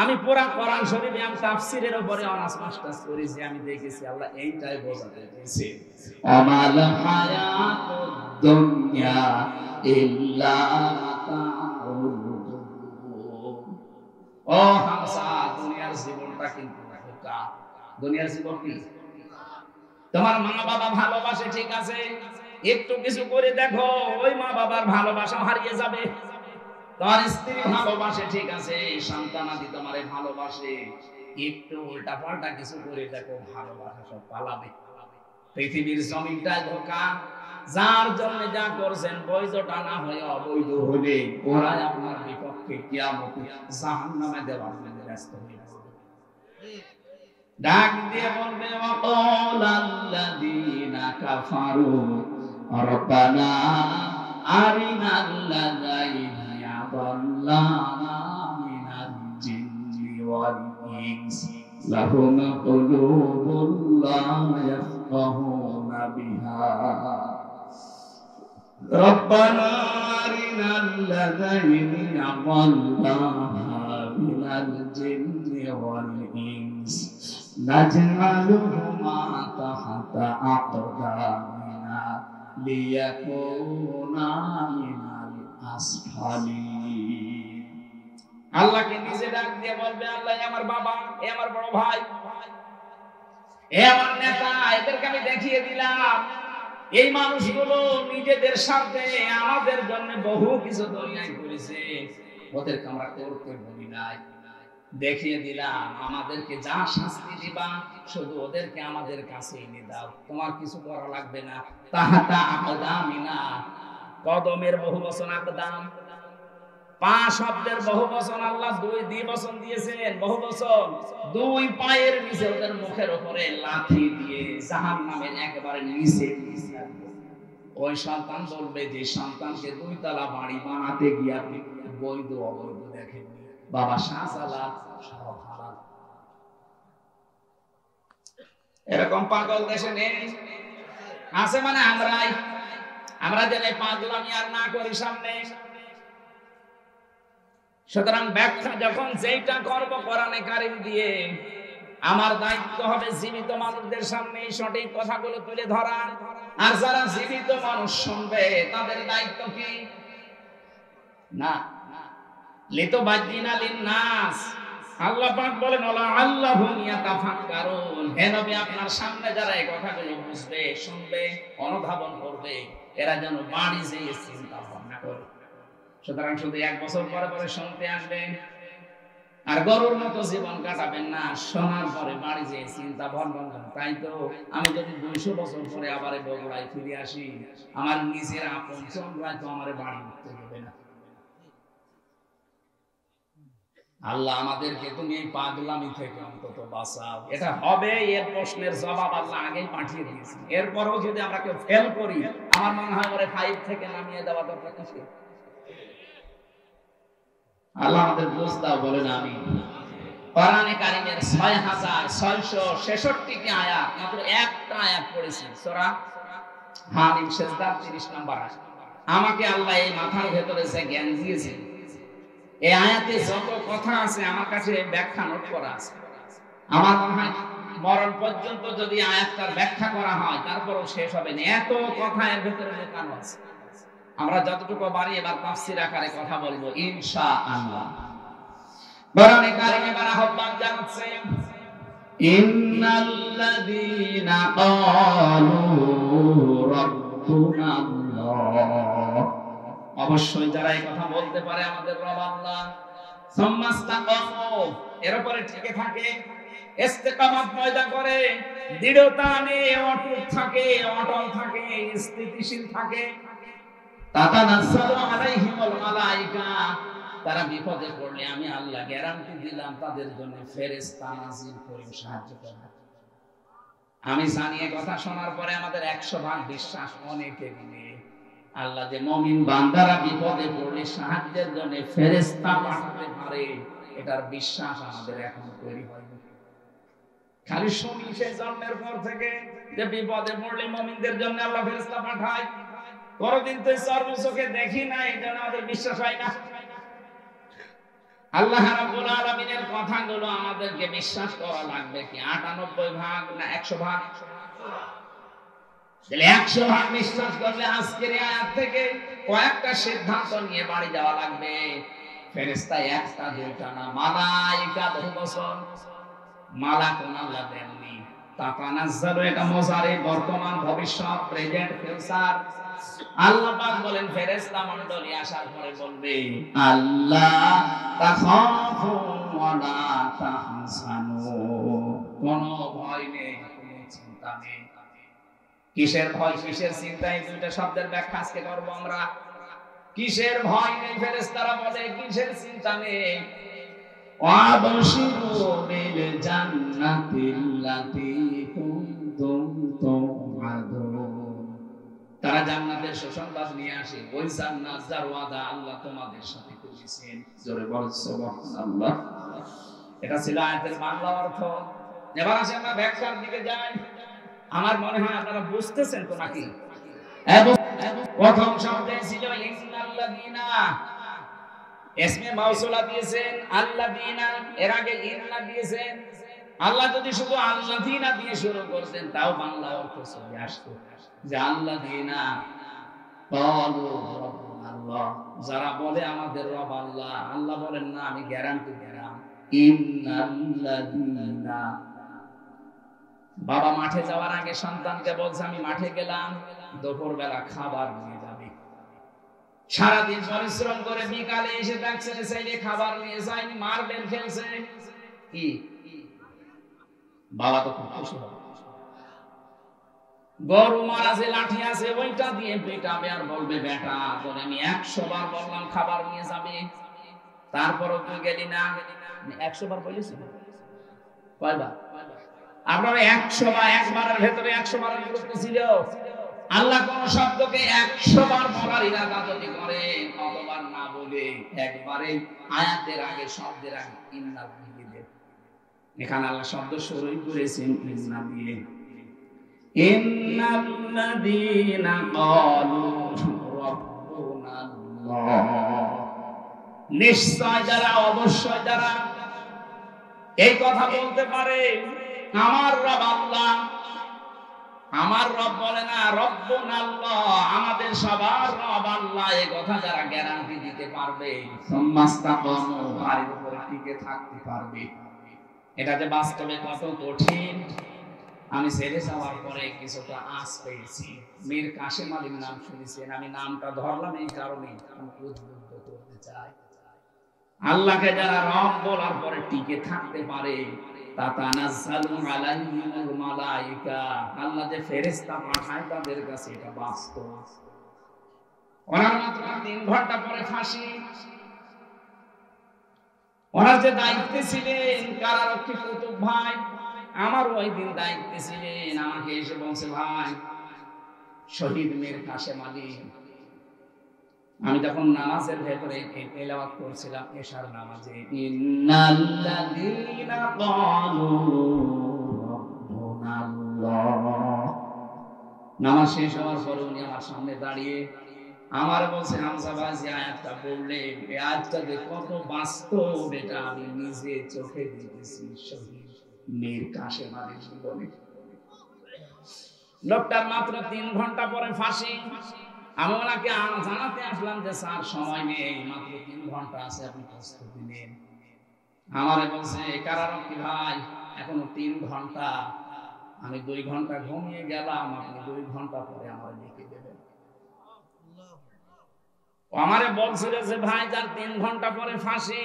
আমি পুরা কোরআন শরীফে আমি তাফসীরের উপরে অনার্স মাস্টার্স করেছি, আমি দেখেছি আল্লাহ এইটাই বোঝাতে চেয়েছে, আমাল হায়াতুদ দুনিয়া ইল্লা মাতাউল গুরুর। ও হামসা, দুনিয়ার জীবনটা কিন্তু ধোঁকা। দুনিয়ার জীবন কি? তোমার মা বাবা ভালোবাসে ঠিক আছে, একটু কিছু করে দেখো ওই মা বাবার ভালোবাসা হারিয়ে যাবে। তোমার স্ত্রী ভালোবাসে ঠিক আছে, সন্তানাদি তোমারে ভালোবাসে, একটু উল্টা পাল্টা কিছু করে দেখো, ভালোবাসা সব পালাবে। পৃথিবীর জমিনটা ধোঁকা। যার জন্য যা করছেন, বৈধটা না হয়ে অবৈধ হলে ওরা আপনার বিপক্ষে কিয়ামতে জাহান্নামে দেওয়ার জন্য ব্যস্ত হয়ে পড়বে। ডাক দিয়ে বলবে ওয়াকালাল্লাযীনা কাফারু রব্বানা আরিনাল্লাযাইনি আযাল্লানা মিনাল জিন্নি ওয়াল ইনসি লাহুম কুলুবুন লা ইয়াফকাহুনা বিহা রব্বানা আরিনাল্লাযাইনি আযাল্লানা মিনাল জিন্নি ওয়াল ইনসি নাজআলুহুমা তাহতা আকদামিনা লিয়াকুনা মিনাল আসফালিন। আল্লাহকে নিজে ডাক দিয়ে বলবে, আল্লাহ এ আমার বাবা, এ আমার বড় ভাই, এ আমার নেতা, এদেরকে আমি দেখিয়ে দিলাম এই মানুষগুলো নিজেদের সাথে আমাদের জন্য বহু কিছু অন্যায় করেছে, ওদেরকে আমরা করতে বলি নাই, দেখিয়ে দিলাম আমাদেরকে যা শাস্তি দিবা শুধু ওদেরকে আমাদের কাছে এনে দাও, তোমার কিছু করা লাগবে না। তাহাতা আকদামিনা, কদমের বহু বচন আকদাম, পাঁচ শব্দের বহু বচন, আল্লাহ দুই দ্বিবচন দিয়েছেন, বহু বচন। দুই পায়ের নিচে ওদের মুখের উপরে লাথি দিয়ে জাহান্নামের একেবারে নিচে দিয়েছে। ওই সন্তান বলবে যে সন্তানকে 2 তলা বাড়ি বানাতে গিয়ে আপনি বৈধ অবৈধ দেখেন, বাবা শাহজালাল সব হারাল। এরকম পাগল দেশে নেই, আছে মানে আমরা যেন পাগলামি আর না করি সামনে। সুতরাং ব্যাখ্যা যখন যেটা করব কোরআনে কারীম দিয়ে, আমার দায়িত্ব হবে জীবিত মানুষদের সামনে সঠিক কথাগুলো তুলে ধরা। আর যারা জীবিত মানুষ শুনবে তাদের দায়িত্ব কি? না লিতুবাজ্জিনা লিন-নাস, আল্লাহ পাক বলেন ওয়ালা আল্লাহুম ইয়াতাফাক্কারুন, হে নবী আপনার সামনে যারা এই কথাগুলো বুঝবে, শুনবে, অনুধাবন করবে, এরা যেন বাড়ি যেয়ে চিন্তা ভাবনা করে। সুতরাং শুধু 1 বছর পরে পরে শুনতে আসবেন আর গরুর মতো জীবন কাটাবেন না, শোনার পরে বাড়ি যেয়ে চিন্তা ভাবনা করেন। তাই তো আমি যদি 200 বছর পরে আবার বগুড়ায় ফিরে আসি, আমার নিজের আপন চন্দ্রায় তো আমার বাড়ি উঠতে দেবে না। আল্লাহ আমাদেরকে তুমি এই পাগলামি থেকে অন্তত বাঁচাও। এটা হবে, এর প্রশ্নের জবাব আল্লাহ আগেই পাঠিয়ে দিয়েছে। এরপরও যদি আমরা কেউ ফেল করি, আমার মনে হয় ওরে 5 থেকে নামিয়ে দেওয়া দরকার আছে। আল্লাহ আমাদের বুঝ দাও, বলেন আমিন। কোরআনে কারীমের 6666টি আয়াত, মাত্র একটা আয়াত পড়েছি, সূরা হামিম সেজদা 30 নম্বর আয়াত। আমাকে আল্লাহ এই মাথার ভেতরে যে জ্ঞান দিয়েছে, এই আয়াতে যত কথা আছে আমার কাছে ব্যাখ্যা নোট করা আছে। আমার মনে হয় মরণ পর্যন্ত যদি আয়াতটার ব্যাখ্যা করা হয় তারপরও শেষ হবে না, এত কথা এর ভেতরে লুকানো আছে। আমরা যতটুকু পারি এবার তাফসীর আকারে কথা বলবো ইনশাআল্লাহ। কোরআনে কারীমে এবার আহ্বান জানাচ্ছে, ইন্নাল্লাযীনা ক্বালু রাব্বুনাল্লাহ, অবশ্যই যারা এই কথা বলতে পারে আমাদের রব আল্লাহ, সুম্মাস্তাকামু, এর উপরে টিকে থাকে, ইস্তিকামাত পয়দা করে, দৃঢ়তা নিয়ে অটুট থাকে, অটল থাকে, স্থিতিশীল থাকে, তাতানাজ্জালু আলাইহিমুল মালায়েকা, তারা বিপদে পড়লে আমি আল্লাহ গ্যারান্টি দিলাম তাদের জন্য ফেরেশতা নাযিল করে সাহায্য করব। আমি জানি এই কথা শোনার পরে আমাদের 100% বিশ্বাস অনেকে নেই, আল্লাহ যে মুমিন বান্দারা বিপদে পড়লে সাহায্যের জন্য ফেরেশতা পাঠাতে পারে, এটার বিশ্বাস আমাদের এখনো তৈরি হয়নি। খালি শুনি সেই জন্মের পর থেকে যে বিপদে পড়লে মুমিনদের জন্য আল্লাহ ফেরেশতা পাঠায়, কোনদিন তো চোখে দেখি না, এটা আমাদের বিশ্বাস হয় না। আল্লাহ রাব্বুল আলামিনের কথাগুলো আমাদেরকে বিশ্বাস করা লাগবে কি 98% না 100%? তাহলে 100% বিশ্বাস করলে আজকের এই আয়াত থেকে কয়েকটা সিদ্ধান্ত নিয়ে বাড়ি যাওয়া লাগবে। ফেরেশতা একটা দুইটা না, মালায়েকা বহু বছর, মালাকুন আল্লাহ দেননি। তাতানাজ্জালু, এটা মুজারি, বর্তমান, ভবিষ্যৎ, প্রেজেন্ট, ফিউচার। আল্লাহ পাক বলেন ফেরেশতা মণ্ডলী আসার পরে বলবে, আল্লাহ তাখাফু ওয়া লা তাহজানু, কোনো ভয় নেই, কোনো চিন্তা নেই। কিসের ভয়, কিসের চিন্তা, এই দুইটা শব্দের ব্যাখ্যা আজকে করব আমরা। কিসের ভয় নেই, ফেরেশতারা বলে কিসের চিন্তা নেই। ওয়াবশিরু বিল জান্নাতিল্লাতী কুনতুম তুআদুন, তারা জান্নাতের সুসংবাদ নিয়ে আসে, ওই জান্নাত যার ওয়াদা আল্লাহ তোমাদের সাথে করেছেন। জোরে বলেন সুবহানাল্লাহ। এটা ছিল আয়াতের বাংলা অর্থ। এবার আসে আমরা ব্যাখ্যার দিকে যাই। আমার মনে হয় আপনারা বুঝতেছেন তো নাকি? প্রথম শব্দে ছিল ইন্নাল্লাযীনা, ইসমে মাউসুলা দিয়েছেন আল্লাযীনা, এর আগে ইন্না দিয়েছেন। আল্লাহ যদি শুধু আল্লাযীনা দিয়ে শুরু করতেন তাও বাংলা অর্থ চলে আসতো, যে আল্লাযীনা ক্বালু রাব্বুনা আল্লাহ, যারা বলে আমাদের রব আল্লাহ, আল্লাহ বলেন না আমি গ্যারান্টি দিলাম ইন্নাল্লাযীনা। বাবা মাঠে যাওয়ার আগে সন্তানকে বলছে আমি মাঠে গেলাম, দুপুরবেলা খাবার নিয়ে যাবে। সারাদিন পরিশ্রম করে বিকালে এসে দেখছে ছেলে খাবার নিয়ে যায়নি, মারবেল খেলছে, কি বাবা তো খুব খুশি হবে। গরু মারাছে, লাঠি আছে, ওইটা দিয়ে পেটাবে আর বলবে বেটা তোর আমি 100 বার বললাম খাবার নিয়ে যাবে, তারপরও তুই গেলি না। 100 বার বলেছি, কয়বার? আপনারা 100 বার, একবারের ভেতরে 100 বারের গুরুত্ব ছিল। আল্লাহ কোন শব্দকে 100 বার বলার ইরাদা যদি করে, কতবার না বলে একবারে আয়াতের আগে শব্দের আগে ইন্না দিয়ে দেন। এখানে আল্লাহ শব্দ শুরুই করেছেন ইন্না দিয়ে। ইন্নাল্লাযীনা ক্বালু রাব্বুনাল্লাহ, নিশ্চয় যারা, অবশ্যই যারা এই কথা বলতে পারে আমার রব আল্লাহ, আমার রব বলে না রব্বুনাল্লাহ, আমাদের সবার রব আল্লাহ, এই কথা যারা গ্যারান্টি দিতে পারবে, সুম্মাস্তাকামু, আর এর উপরে টিকে থাকতে পারবে। এটা যে বাস্তবে কত কঠিন, আমি ছেড়ে যাওয়ার পরে কিছুটা আঁচ পেয়েছি। মীর কাশেম আলীর নাম শুনেছেন, আমি নামটা ধরলাম এই কারণে উদ্বুদ্ধ করতে চাই। আল্লাহকে যারা রব বলার পরে টিকে থাকতে পারে, তাতানাজ্জালু আলাইহিমুল মালায়েকা, আল্লাহ যে ফেরেশতা পাঠায় তাদের কাছে এটা বাস্তব। ওনার মাত্র 3 ঘন্টা পরে ফাঁসি। ওনার যে দায়িত্বে ছিলেন কারারক্ষী কুতুব ভাই, আমার ওই দিন দায়িত্বে ছিলেন, আমাকে এসে বলছে ভাই শহীদ মীর কাশেম আলী, আমি তখন নামাজের ভেতরে তেলাওয়াত করছিলাম এশার নামাজে, ইন্নাল্লাযীনা ক্বালু রাব্বুনাল্লাহ। নামাজ শেষ হওয়ার পরে উনি আমার সামনে দাঁড়িয়ে আমার বলছে হামজা ভাই যে আয়াতটা বললেন, এই আয়াতটা যে কত বাস্তব এটা আমি নিজে চোখে দেখেছি শহীদ মীর কাশেম আলীর জীবনে। লোকটার মাত্র 3 ঘন্টা পরে ফাঁসি। আমি ওনাকে জানাতে আসলাম যে স্যার সময় নেই, মাত্র 3 ঘন্টা আছে, আপনি প্রস্তুতি নিন। আমারে বলছে কারারক্ষী ভাই এখনো 3 ঘন্টা, আমি 2 ঘন্টা ঘুমিয়ে গেলাম, আপনি 2 ঘন্টা পরে আমার লিখে দেবেন। আমারে বলছিল যে ভাই যার 3 ঘন্টা পরে ফাঁসি,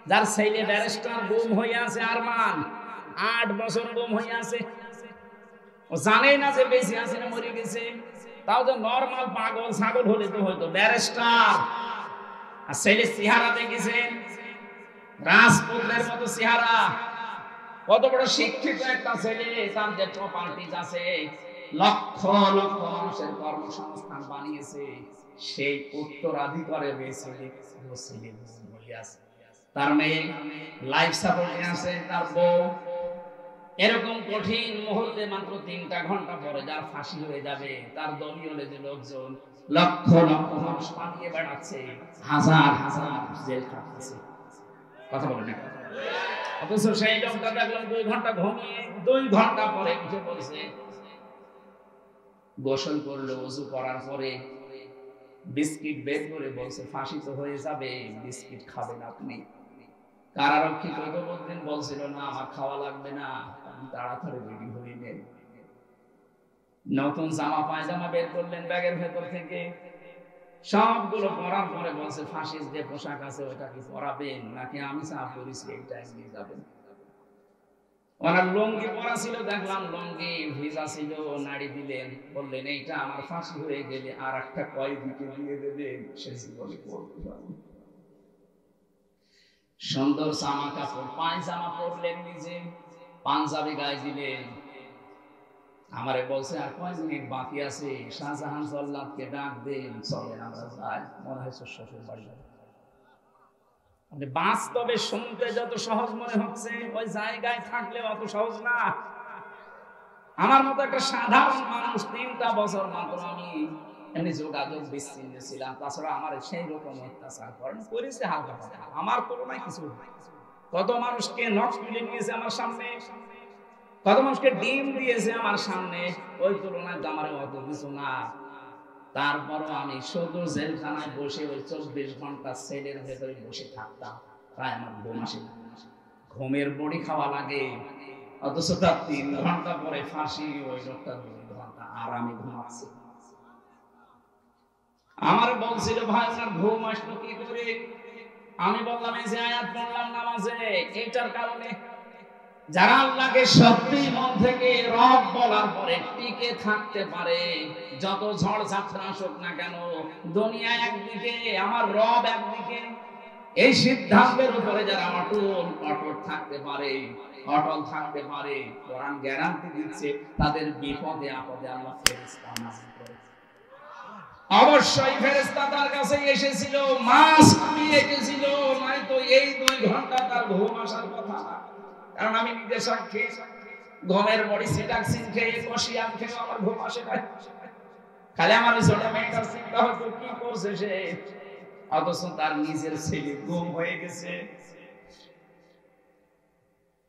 যার ছেলে ব্যারিস্টার গুম হয়ে আছে, আরমান 8 বছর গুম হয়ে আছে, ও জানেই না যে বেঁচে আছে না মরে গেছে। তাও যে নরমাল পাগল ছাগল হলে তো হয়তো, ব্যারিস্টার আর ছেলে চেহারা দেখেছেন রাজপুতের মতো চেহারা, কত বড় শিক্ষিত একটা ছেলে, তার যে প্রপার্টিজ আছে, লক্ষ লক্ষ মানুষের কর্মসংস্থান বানিয়েছে, সেই উত্তরাধিকারে ছেলে আছে, তার মেয়ে লাইফ সাপোর্টে আছে, তার বউ। এরকম কঠিন মুহূর্তে মাত্র 3টা ঘন্টা পরে যার ফাঁসি হয়ে যাবে, তার দলীয় যে লোকজন লক্ষ লক্ষ মানুষ পালিয়ে বেড়াচ্ছে, হাজার হাজার জেল খাটতেছে, কথা বলে না। অথচ সেই লোকটা দেখলাম 2 ঘন্টা ঘুমিয়ে 2 ঘন্টা পরে উঠে পড়েছে, গোসল করলো, ওযু করার পরে বিস্কিট বের করে বলছে ফাঁসি তো হয়ে যাবে, বিস্কিট খাবেন আপনি। কারারক্ষী কতদিন বলছিল না আমার খাওয়া লাগবে না, আপনি তাড়াতাড়ি রেডি হয়ে নেন। নতুন জামা পায়জামা বের করলেন ব্যাগের ভেতর থেকে, সবগুলো পরার পরে বলছে ফাঁসির যে পোশাক আছে ওটা কি পরাবেন নাকি আমি সাফ করেছি এইটাই নিয়ে যাবেন। ওনার লুঙ্গি পরা ছিল, দেখলাম লুঙ্গি ভিজা ছিল, নাড়ি দিলেন, বললেন এইটা আমার ফাঁসি হয়ে গেলে আর একটা কয়েদিকে দিয়ে দেবেন, সে জীবনে পড়তে পারবে। সুন্দর জামা কাপড় পায়জামা পরলেন, নিজে পাঞ্জাবি গায়ে দিলেন। আমারে বলছে আর কয় মিনিট বাকি আছে, শাহজাহান জল্লাদকে ডাক দেন, চলেন আমরা যাই, মনে হয় শ্বশুর বাড়ি যাবে। আপনি বাস্তবে শুনতে যত সহজ মনে হচ্ছে, ওই জায়গায় থাকলে অত সহজ না। আমার মতো একটা সাধারণ মানুষ 3টা বছর মাত্র আমি এমনি যোগাযোগ বিচ্ছিন্ন ছিলাম, তাছাড়া আমার সেই রকম অত্যাচার করেছে হালকা পাতলা, আমার তুলনায় কিছু নাই। কত মানুষকে নখ তুলে নিয়েছে আমার সামনে, কত মানুষকে ডিম দিয়েছে আমার সামনে, ওই তুলনায় আমার অত কিছু না। তারপরও আমি শুধু জেলখানায় বসে ওই 24 ঘন্টা সেলের ভেতরে বসে থাকতাম, প্রায় আমার ঘুম আসে না। ঘুমের বড়ি খাওয়া লাগে, অথচ তার 3 ঘন্টা পরে ফাঁসি, ওই লোকটা 2 ঘন্টা আরামে ঘুমাচ্ছে। আমার বলছিল ভাই ওনার ঘুম আসলো কি করে? আমি বললাম এই যে আয়াত পড়লাম নামাজে, এটার কারণে। যারা আল্লাহকে সত্যি মন থেকে রব বলার পরে টিকে থাকতে পারে, যত ঝড় ঝাপটা আসুক না কেন, দুনিয়া একদিকে আমার রব একদিকে, এই সিদ্ধান্তের উপরে যারা অটল থাকতে পারে, অটল থাকতে পারে, কোরআন গ্যারান্টি দিচ্ছে তাদের বিপদে আপদে আল্লাহ ফেরেশতা নাযিল করে। অবশ্যই ফেরেশতা তার কাছে এসেছিল, মাস নিয়ে এসেছিল, নয়তো এই 2 ঘন্টা তার ঘুম আসার কথা না। কারণ আমি নিজে সাক্ষী, ঘুমের বড়ি সিটাক্সিন খেয়ে কষিয়াম খেয়ে আমার ঘুম আসে না। খালি আমার ছোট মেয়েটার চিন্তা হতো কি করছে সে, অথচ তার নিজের ছেলে গুম হয়ে গেছে।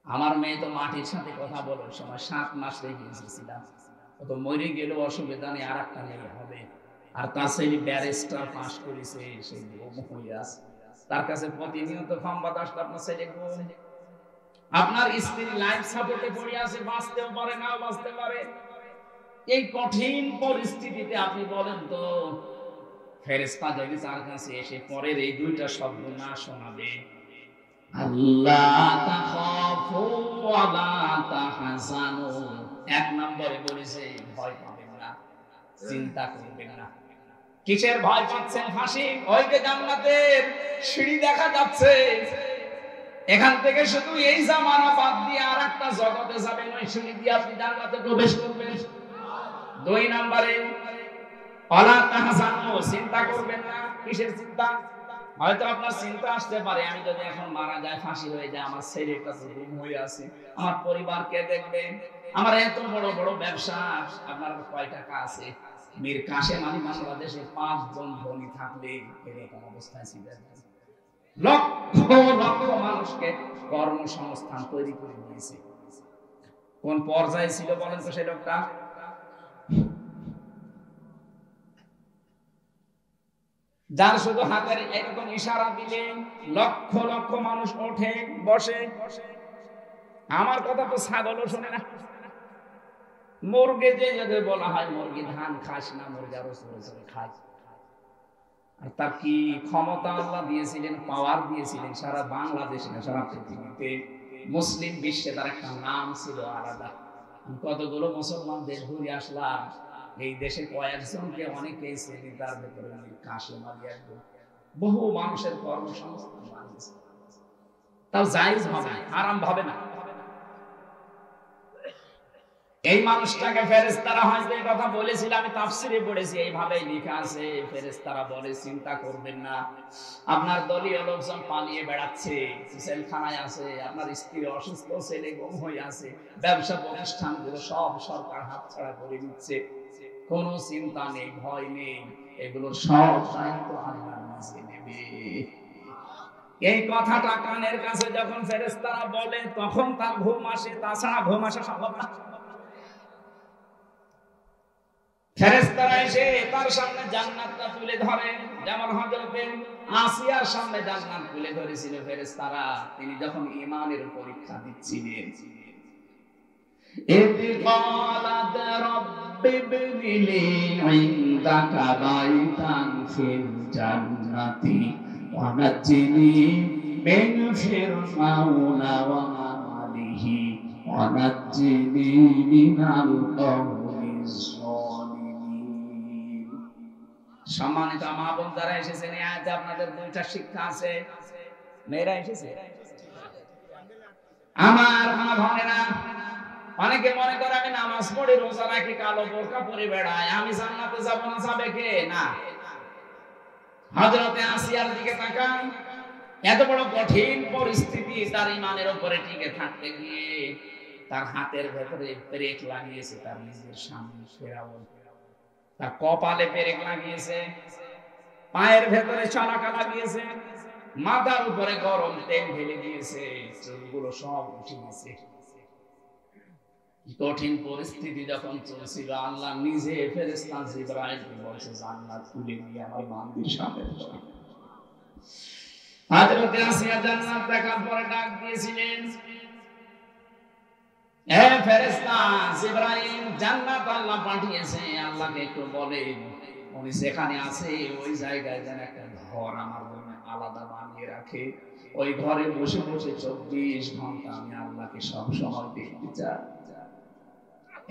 আমার মেয়ে তো মাটির সাথে কথা বলার সময় 7 মাস রেখে এসেছিলাম, ও তো মরে গেলেও অসুবিধা নেই, আর একটা মেয়ে হবে। আর তার ছেলে ব্যারিস্টার পাস করেছে, সে গুম হয়ে আছে। তার কাছে প্রতিনিয়ত সংবাদ আসলে আপনার ছেলে গুম, আপনার স্ত্রী লাইফ সাপোর্টে পড়ে আছে, বাঁচতেও পারে না, বাঁচতে পারে। এই কঠিন পরিস্থিতিতে আপনি বলেন তো, ফেরেশতা যদি তার কাছে এসে পরের এই 2টা শব্দ না শোনাবে, আল্লাহ তাখাফু ওয়া লা তাহজানু, 1 নম্বরে বলেছে ভয় পাবেন না, চিন্তা করবেন না। কিসের ভয় পাচ্ছেন? ফাঁসি, ওই যে জান্নাতের সিঁড়ি দেখা যাচ্ছে, এখান থেকে শুধু এই জামানা বাদ দিয়ে আরেকটা জগতে যাবেন, ওই সিঁড়ি দিয়ে আপনি জান্নাতে প্রবেশ করবেন। 2 নম্বরে ওয়ালা তাহজানু, চিন্তা করবেন না। কিসের চিন্তা? হয়তো আপনার চিন্তা আসতে পারে, আমি যদি এখন মারা যাই, ফাঁসি হয়ে যায়, আমার ছেলের কাছে গুম হয়ে আছে, আমার পরিবার কে দেখবে? আমার এত বড় বড় ব্যবসা, আপনার কয় টাকা আছে? মীর কাসেম আলী বাংলাদেশে 5 জন ধনী থাকলে এরকম অবস্থায় ছিলেন। লক্ষ লক্ষ মানুষকে কর্মসংস্থান তৈরি করে দিয়েছে। কোন পর্যায়ে ছিল বলেন তো সেই লোকটা? যার শুধু হাতের এরকম ইশারা দিলে লক্ষ লক্ষ মানুষ ওঠে বসে। আমার কথা তো ছাগলও শোনে না। মুরগি যে যদি বলা হয় মুরগি ধান খাস না, মুরগি আরো চলে চলে খায়। আর তার কি ক্ষমতা আল্লাহ দিয়েছিলেন, পাওয়ার দিয়েছিলেন সারা বাংলাদেশে না সারা পৃথিবীতে। মুসলিম বিশ্বে তার একটা নাম ছিল আলাদা। কতগুলো মুসলমান দেশ ঘুরে আসলাম, এই দেশে কয়েকজনকে অনেকেই শ্রেণী, তার ভেতরে কাশেম আলী একজন। বহু মানুষের কর্মসংস্থান বানিয়েছে, তাও জায়েজ ভাবে, হারাম ভাবে না। এই মানুষটাকে ফেরেশতারা হয়তো এই কথা বলেছিল, আমি তাফসিরে পড়েছি, এইভাবেই লেখা আছে। ফেরেশতারা বলে চিন্তা করবেন না, আপনার দলীয় লোকজন পালিয়ে বেড়াচ্ছে, জেলখানায় আছে, আপনার স্ত্রী অসুস্থ, ছেলে গুম হয়ে আছে, ব্যবসা প্রতিষ্ঠানগুলো সব সরকার হাতছাড়া করে দিচ্ছে, কোনো চিন্তা নেই, ভয় নেই, এগুলোর সব দায়িত্ব আল্লাহ নিজে নেবে। এই কথাটা কানের কাছে যখন ফেরেশতারা বলে, তখন তার ঘুম আসে, তাছাড়া ঘুম আসা সম্ভব না। ফেরেশতারা এসে তার সামনে জান্নাতটা তুলে ধরে, যেমন হযরতে আসিয়ার সামনে জান্নাত তুলে ধরেছিল ফেরেশতারা, তিনি যখন ঈমানের পরীক্ষা দিচ্ছিলেন। ইয ক্বালাত রাব্বি ইবনি লি ইনদাকা বাইতান ফিল জান্নাতি ওয়া নাজ্জিনি মিন ফিরআউনা ওয়া আমালিহি ওয়া নাজ্জিনি মিনাল কওমিজ যালিমিন। সম্মানিত মা বোন যারা এসেছেন, এই আয়াতে আপনাদের 2টা শিক্ষা আছে। মেয়েরা এসেছে? আমার মা বোনেরা, অনেকে মনে করে আমি নামাজ পড়ি, রোজা রাখি, কালো বোরকা পরে বেড়াই, আমি জান্নাতে যাব না, যাবে কে? না। হযরতে আসিয়ার দিকে তাকান, এত বড় কঠিন পরিস্থিতি, তার ঈমানের উপরে টিকে থাকতে গিয়ে তার হাতের ভেতরে পেরেক লাগিয়েছে, তার নিজের সামনে ফেরাউন। তার কপালে পেরেক লাগিয়েছে, পায়ের ভেতরে চালাকা লাগিয়েছে, মাথার উপরে গরম তেল ঢেলে দিয়েছে, চুলগুলো সব উঠে গেছে। কঠিন পরিস্থিতি যখন চলছিল, আল্লাহ নিজে ফেরেশতা জিবরাইলকে বলছে জান্নাত তুলে নিয়ে আমার বান্দির সামনে দাও। হযরত আসিয়া জান্নাত দেখার পরে ডাক দিয়েছিলেন, হে ফেরেশতা জিবরাইল, জান্নাত আল্লাহ পাঠিয়েছে, আল্লাহকে একটু বলেন উনি যেখানে আছে ওই জায়গায় যেন একটা ঘর আমার জন্য আলাদা বানিয়ে রাখে, ওই ঘরে বসে বসে 24 ঘন্টা আমি আল্লাহকে সব সময় দেখতে চাই।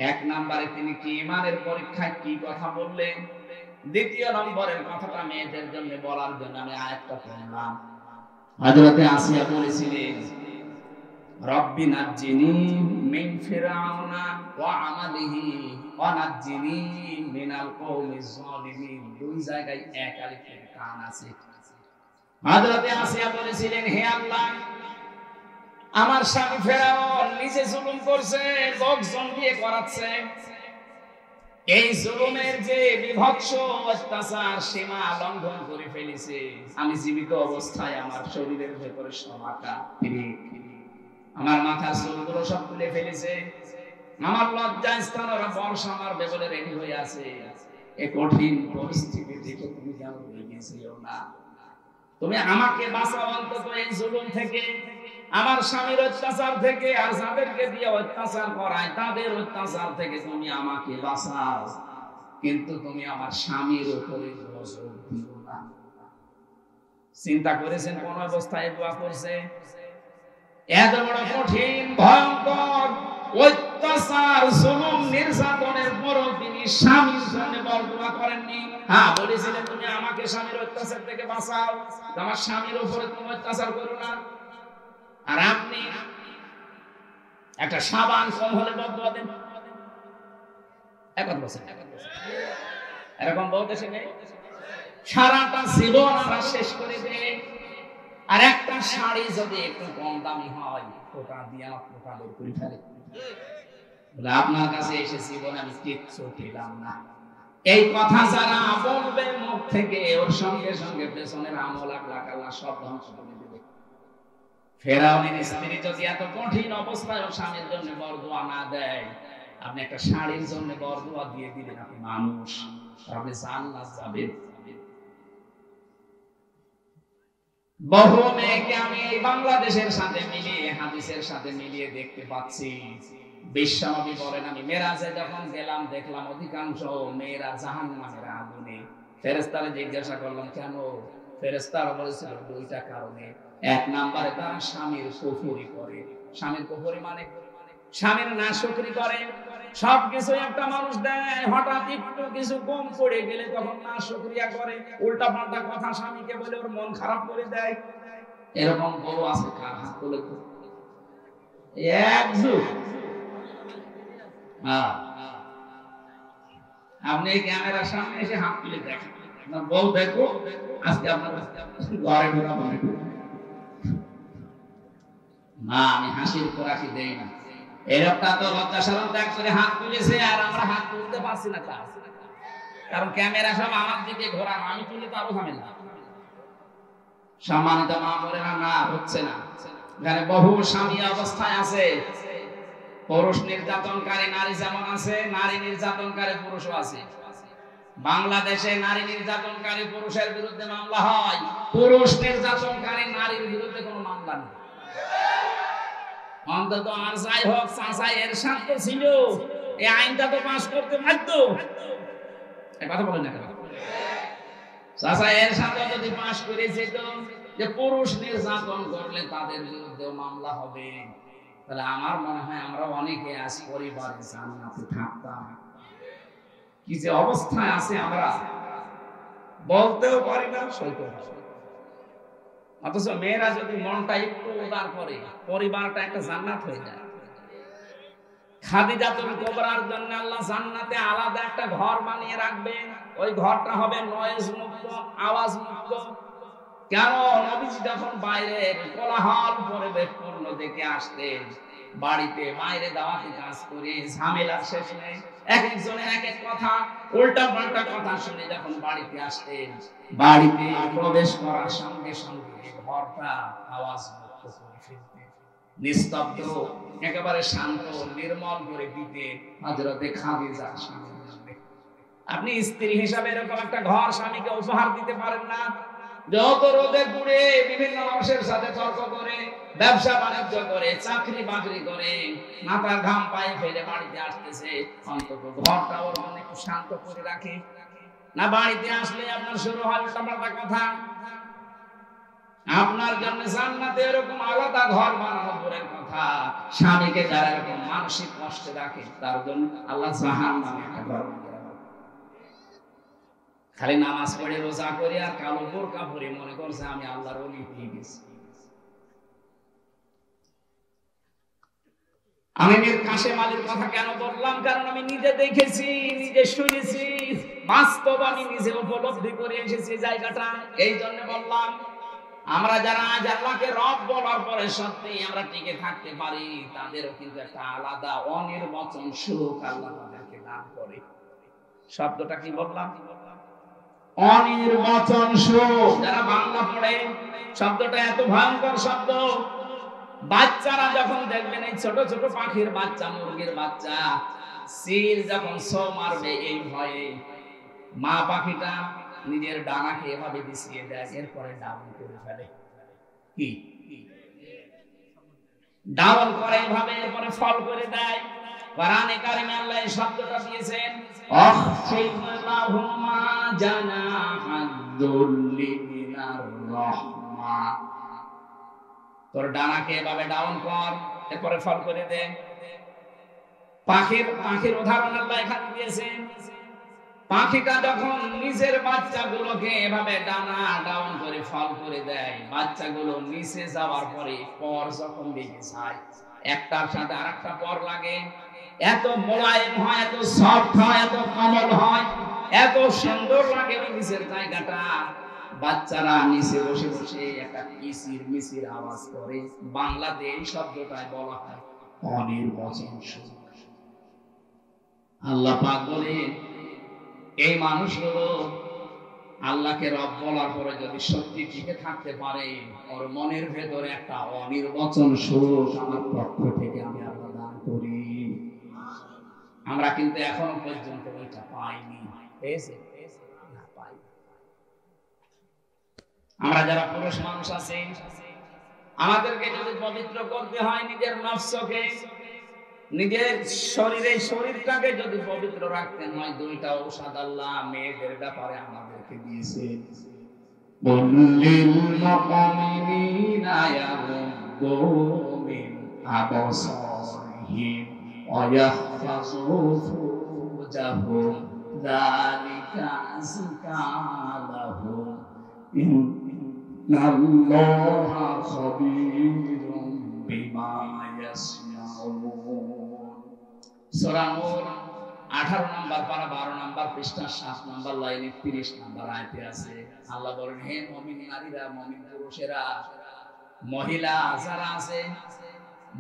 এক নম্বরে তিনি কি ইমানের পরীক্ষায় কি কথা বললেন, দ্বিতীয় নম্বরের কথাটা মেয়েদের জন্য বলার জন্য আমি আয়াতটা পড়লাম। হযরত আসিয়া বলেছিলেন, রব্বি নাজ্জিনি মিন ফিরআউনা ওয়া আমালিহি ওয়া নাজ্জিনি মিনাল কওমিজ যালিমিন। দুই জায়গায় এক আলিফের টান আছে। হযরত আসিয়া বলেছিলেন, হে আল্লাহ, আমার স্বামী ফেরাউন নিজে জুলুম করছে, লোকজন দিয়ে করাচ্ছে, এই জুলুমের যে বিভৎস অত্যাচার সীমা লঙ্ঘন করে ফেলেছে, আমি জীবিত অবস্থায় আমার শরীরের ভেতরে সমাকা আমার মাথার চুলগুলো সব তুলে ফেলেছে, আমার লজ্জা স্থান ওরা বর্ষা আমার বেবলে রেডি হয়ে আছে। এই কঠিন পরিস্থিতি দেখে তুমি কেন এগিয়েছিও না? তুমি আমাকে বাঁচাও অন্তত এই জুলুম থেকে, আমার স্বামীর অত্যাচার থেকে, আর যাদেরকে দিয়ে অত্যাচার করায় তাদের অত্যাচার থেকে তুমি আমাকে বাঁচাও, কিন্তু তুমি আমার স্বামীর উপরে নজর দিও না। চিন্তা করেছেন কোন অবস্থায় দোয়া করছে? এত বড় কঠিন ভয়ঙ্কর অত্যাচার জুলুম নির্যাতনের পরও তিনি স্বামীর জন্য বরদোয়া করেননি। হ্যাঁ, বলেছিলেন তুমি আমাকে স্বামীর অত্যাচার থেকে বাঁচাও, আমার স্বামীর উপরে তুমি অত্যাচার করো না। আর আপনি একটা সাবান কম হলে বদয়া দেন, একত বছর এরকম বলতে শিখে সারাটা জীবন আমরা শেষ করে দেই। আর একটা শাড়ি যদি একটু কম দামি হয়, ওটা দিয়ে আমার পোকা বের করে ফেলে, বলে আপনার কাছে এসে জীবনে আমি কিচ্ছু পেলাম না। এই কথা যারা বলবে মুখ থেকে, ওর সঙ্গে সঙ্গে পেছনের আমল আখলাক আল্লাহ সব ধ্বংস করে দেবে। ফেরাউনের স্ত্রী যদি এত কঠিন অবস্থায় ওর স্বামীর জন্য বরদোয়া না দেয়, আপনি একটা শাড়ির জন্য বরদোয়া দিয়ে দিলেন, আপনি মানুষ, আপনি জান্নাত যাবেন। বহু মেয়েকে আমি এই বাংলাদেশের সাথে মিলিয়ে, হাদিসের সাথে মিলিয়ে দেখতে পাচ্ছি। বিশ্বনবী বলেন, আমি মেরাজে যখন গেলাম দেখলাম অধিকাংশ মেয়েরা জাহান্নামের আগুনে। ফেরেশতারা জিজ্ঞাসা করলাম কেন? ফেরেশতারা বলেছিল দুইটা কারণে। এক নম্বরে তারা স্বামীর কুফরি করে। স্বামীর কুফরি মানে স্বামীর নাশকরি করে। সবকিছু একটা মানুষ দেয়, হঠাৎ একটু কিছু কম পড়ে গেলে তখন নাশকরিয়া করে, উল্টা পাল্টা কথা স্বামীকে বলে ওর মন খারাপ করে দেয়। এরকম বউ আছে কার? হাত তুলে একযুগ। আপনি ক্যামেরার সামনে এসে হাত তুলে দেখেন, আপনার বউ দেখো আজকে আপনার ঘরে ঢোকা মনে করি না, আমি হাসির খোরাকি দেই না। এরকম তো লজ্জা শরম ত্যাগ করে হাত তুলেছে, আর আমরা হাত তুলতে পারছি না, কারণ ক্যামেরা সব আমার দিকে ঘোরানো, আমি তুলে তো আরো ঝামেলা। সম্মানিত মা বোনেরা, না হচ্ছে না। এখানে বহু স্বামী অবস্থায় আছে, পুরুষ নির্যাতনকারী নারী যেমন আছে, নারী নির্যাতনকারী পুরুষও আছে। বাংলাদেশে নারী নির্যাতনকারী পুরুষের বিরুদ্ধে মামলা হয়, পুরুষ নির্যাতনকারী নারীর বিরুদ্ধে কোনো মামলা নেই। অন্তত আর যাই হোক, চাচা এর সাথে ছিল, এই আইনটা তো পাস করতে বাধ্য। এই কথা বলেন না কেন? চাচা এর সাথে যদি পাস করে যেত যে পুরুষ নির্যাতন করলে তাদের বিরুদ্ধে মামলা হবে, তাহলে আমার মনে হয় আমরা অনেকে আজ পরিবারে জান্নাতে থাকতাম। কি যে অবস্থায় আছে আমরা বলতেও পারি না, সইতেও পারি না। অথচ মেয়েরা যদি মনটা একটু উদার করে, পরিবারটা একটা জান্নাত হয়ে যায়। খাদিজাতুল কুবরার জন্য আল্লাহ জান্নাতে আলাদা একটা ঘর বানিয়ে রাখবেন। ওই ঘরটা হবে নয়েজ মুক্ত, আওয়াজ মুক্ত। কেন? নবীজি যখন বাইরের কোলাহল পরিবেশপূর্ণ দেখে আসতেন, বাড়িতে বাইরে দাওয়াতি কাজ করে ঝামেলার শেষ নেই, এক একজনের এক এক কথা, উল্টা পাল্টা কথা শুনে যখন বাড়িতে আসতেন, বাড়িতে প্রবেশ করার সঙ্গে সঙ্গে ঘরটা আওয়াজ মুক্ত করে ফেলতেন। নিস্তব্ধ, একেবারে শান্ত, নির্মল করে দিতে হযরতে খাদিজা স্বামী। আপনি স্ত্রী হিসাবে এরকম একটা ঘর স্বামীকে উপহার দিতে পারেন না? যত রোদে পুড়ে বিভিন্ন মানুষের সাথে তর্ক করে, ব্যবসা বাণিজ্য করে, চাকরি বাকরি করে, মাথার ঘাম পায়ে ফেলে বাড়িতে আসতেছে, অন্তত ঘরটা ওর মনে একটু শান্ত করে রাখে না? বাড়িতে আসলে আপনার শুরু হয় উল্টাপাল্টা কথা। আপনার জন্য জান্নাতে এরকম আলাদা ঘর বানানো দূরের কথা, স্বামীকে যারা এরকম মানসিক কষ্টে রাখে তার জন্য আল্লাহ জাহান্নামে একটা ঘর বানিয়ে রাখে। খালি নামাজ পড়ে রোজা করে আর কালো বোরকা পরে মনে করছে আমি আল্লাহর ওলি হয়ে গেছি। আমি মীর কাসেম আলীর কথা কেন বললাম? কারণ আমি নিজে দেখেছি, নিজে শুনেছি, বাস্তব আমি নিজে উপলব্ধি করে এসেছি জায়গাটা। এই জন্য বললাম, আমরা যারা আজ আল্লাহকে রব বলার পরে সত্যি আমরা টিকে থাকতে পারি, তাদেরও কিন্তু একটা আলাদা অনির্বচন সুখ আল্লাহ তাদেরকে দান করে। শব্দটা কি বললাম? অনির্বচন সুখ। যারা বাংলা পড়ে, শব্দটা এত ভয়ঙ্কর শব্দ। বাচ্চারা যখন দেখবেন এই ছোট ছোট পাখির বাচ্চা, মুরগির বাচ্চা, সিল যখন ছো মারবে এই ভয়ে, মা পাখিটা নিজের ডানাকে এভাবে বিছিয়ে দেয়, এরপরে ডাউন করে ফেলে। কি ডাউন করে এভাবে, এরপরে ফল করে দেয়। কোরআনে কারিমে আল্লাহ এই শব্দটা দিয়েছেন, আখফিদ লাহুমা জানাহাদ-দুল্লি মিনার রাহমা। তোর ডানাকে এভাবে ডাউন কর, এরপরে ফল করে দে। পাখির উদাহরণ আল্লাহ এখানে দিয়েছেন। পাখিটা যখন নিজের বাচ্চাগুলোকে এভাবে ডানা ডাউন করে ফল করে দেয়, বাচ্চাগুলো নিচে যাওয়ার পরে পর যখন বেঁচে যায়, একটার সাথে আরেকটা পর লাগে, এত মোলায়েম হয়, এত সফট হয়, এত কোমল হয়, এত সুন্দর লাগে ওই নিচের জায়গাটা। বাচ্চারা নিচে বসে বসে একটা কিচির মিচির আওয়াজ করে। বাংলাতে এই শব্দটাই বলা হয় অনির্বচন সুখ। আল্লাহ পাক বলেন, এই মানুষগুলো আল্লাহকে রব বলার পরে যদি সত্যি টিকে থাকতে পারে, ওর মনের ভেতরে একটা অনির্বচন সুখ আমার পক্ষ থেকে আমি আল্লাহ দান করি। আমরা কিন্তু এখনো পর্যন্ত ওইটা পাইনি। আমরা যারা পুরুষ মানুষ আছি, আমাদেরকে যদি পবিত্র করতে হয় নিজের নফসকে, নিজের শরীরটাকে যদি পবিত্র রাখতে হয়, দুইটা ঔষধ আল্লাহ মেয়েদের ব্যাপারে আমাদেরকে দিয়েছে। কুল্লিল মুমিনিনা ইয়াগুদ্দু মিন আবসারিহিম ওয়া ইয়াহফাযু ফুরুজাহুম যালিকা আযকা লাহুম ইন্নাল্লাহা খাবীরুম বিমা ইয়াসনাউন। সূরা নূর 18 নম্বর পারা 12 নম্বর পৃষ্ঠা 7 নম্বর লাইনে 30 নম্বর আয়াতে আছে। আল্লাহ বলেন, হে মুমিন নারীরা, মুমিন পুরুষেরা, মহিলা যারা আছে,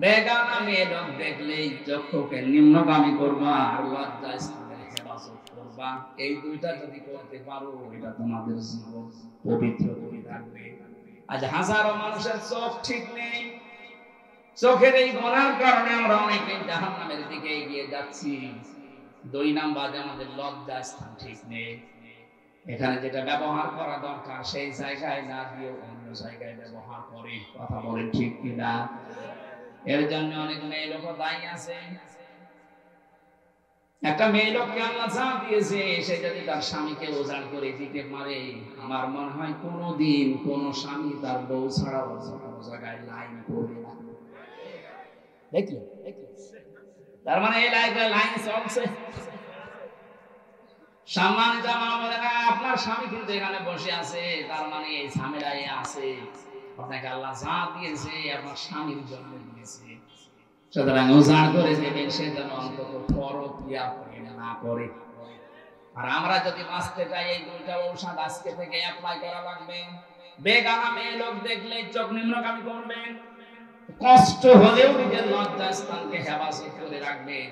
বেগানা মেয়ে লোক দেখলেই চক্ষুকে নিম্নগামী করবা আর লজ্জাস্থানের হেফাজত করবা। এই দুইটা যদি করতে পারো, এটা তোমাদের জীবন পবিত্র করে রাখবে। আজ হাজারো মানুষের চোখ ঠিক নেই, চোখের এই গুনার কারণে আমরা অনেকেই জাহান্নামের দিকে এগিয়ে যাচ্ছি। 2 নাম্বার, আমাদের লজ্জা স্থান ঠিক নেই। এখানে যেটা ব্যবহার করা দরকার সেই জায়গায় না দিয়ে অন্য জায়গায় ব্যবহার করে। কথা বলেন ঠিক কিনা? এর জন্য অনেক মেয়ে লোক দায়ী আছে। একটা মেয়ে লোককে আল্লাহ যা দিয়েছে, সে যদি তার স্বামীকে উজাড় করে দিতে পারে, আমার মনে হয় কোনোদিন কোন স্বামী তার বউ ছাড়া কোনো জায়গায় লাইন করবে না। দেখলেন? তার মানে এই লাইন চলছে। সম্মানিত মামুনেরা, আপনার স্বামী কিন্তু এখানে বসে আছে, তার মানে এই ঝামেলায় আছে। আপনাকে আল্লাহ যা দিয়েছে আপনার স্বামীর জন্য দিয়েছে, সুতরাং উজাড় করে দেবেন, সে যেন অন্তত পরকিয়া না করে। আর আমরা যদি বাঁচতে চাই, এই দুইটা ঔষধ আজকে থেকে অ্যাপ্লাই করা লাগবে। বেগানা মেয়ে লোক দেখলে চোখ নিম্নগামী করবেন, কষ্ট হলেও নিজের লজ্জা স্থানকে হেফাজত করে রাখবেন।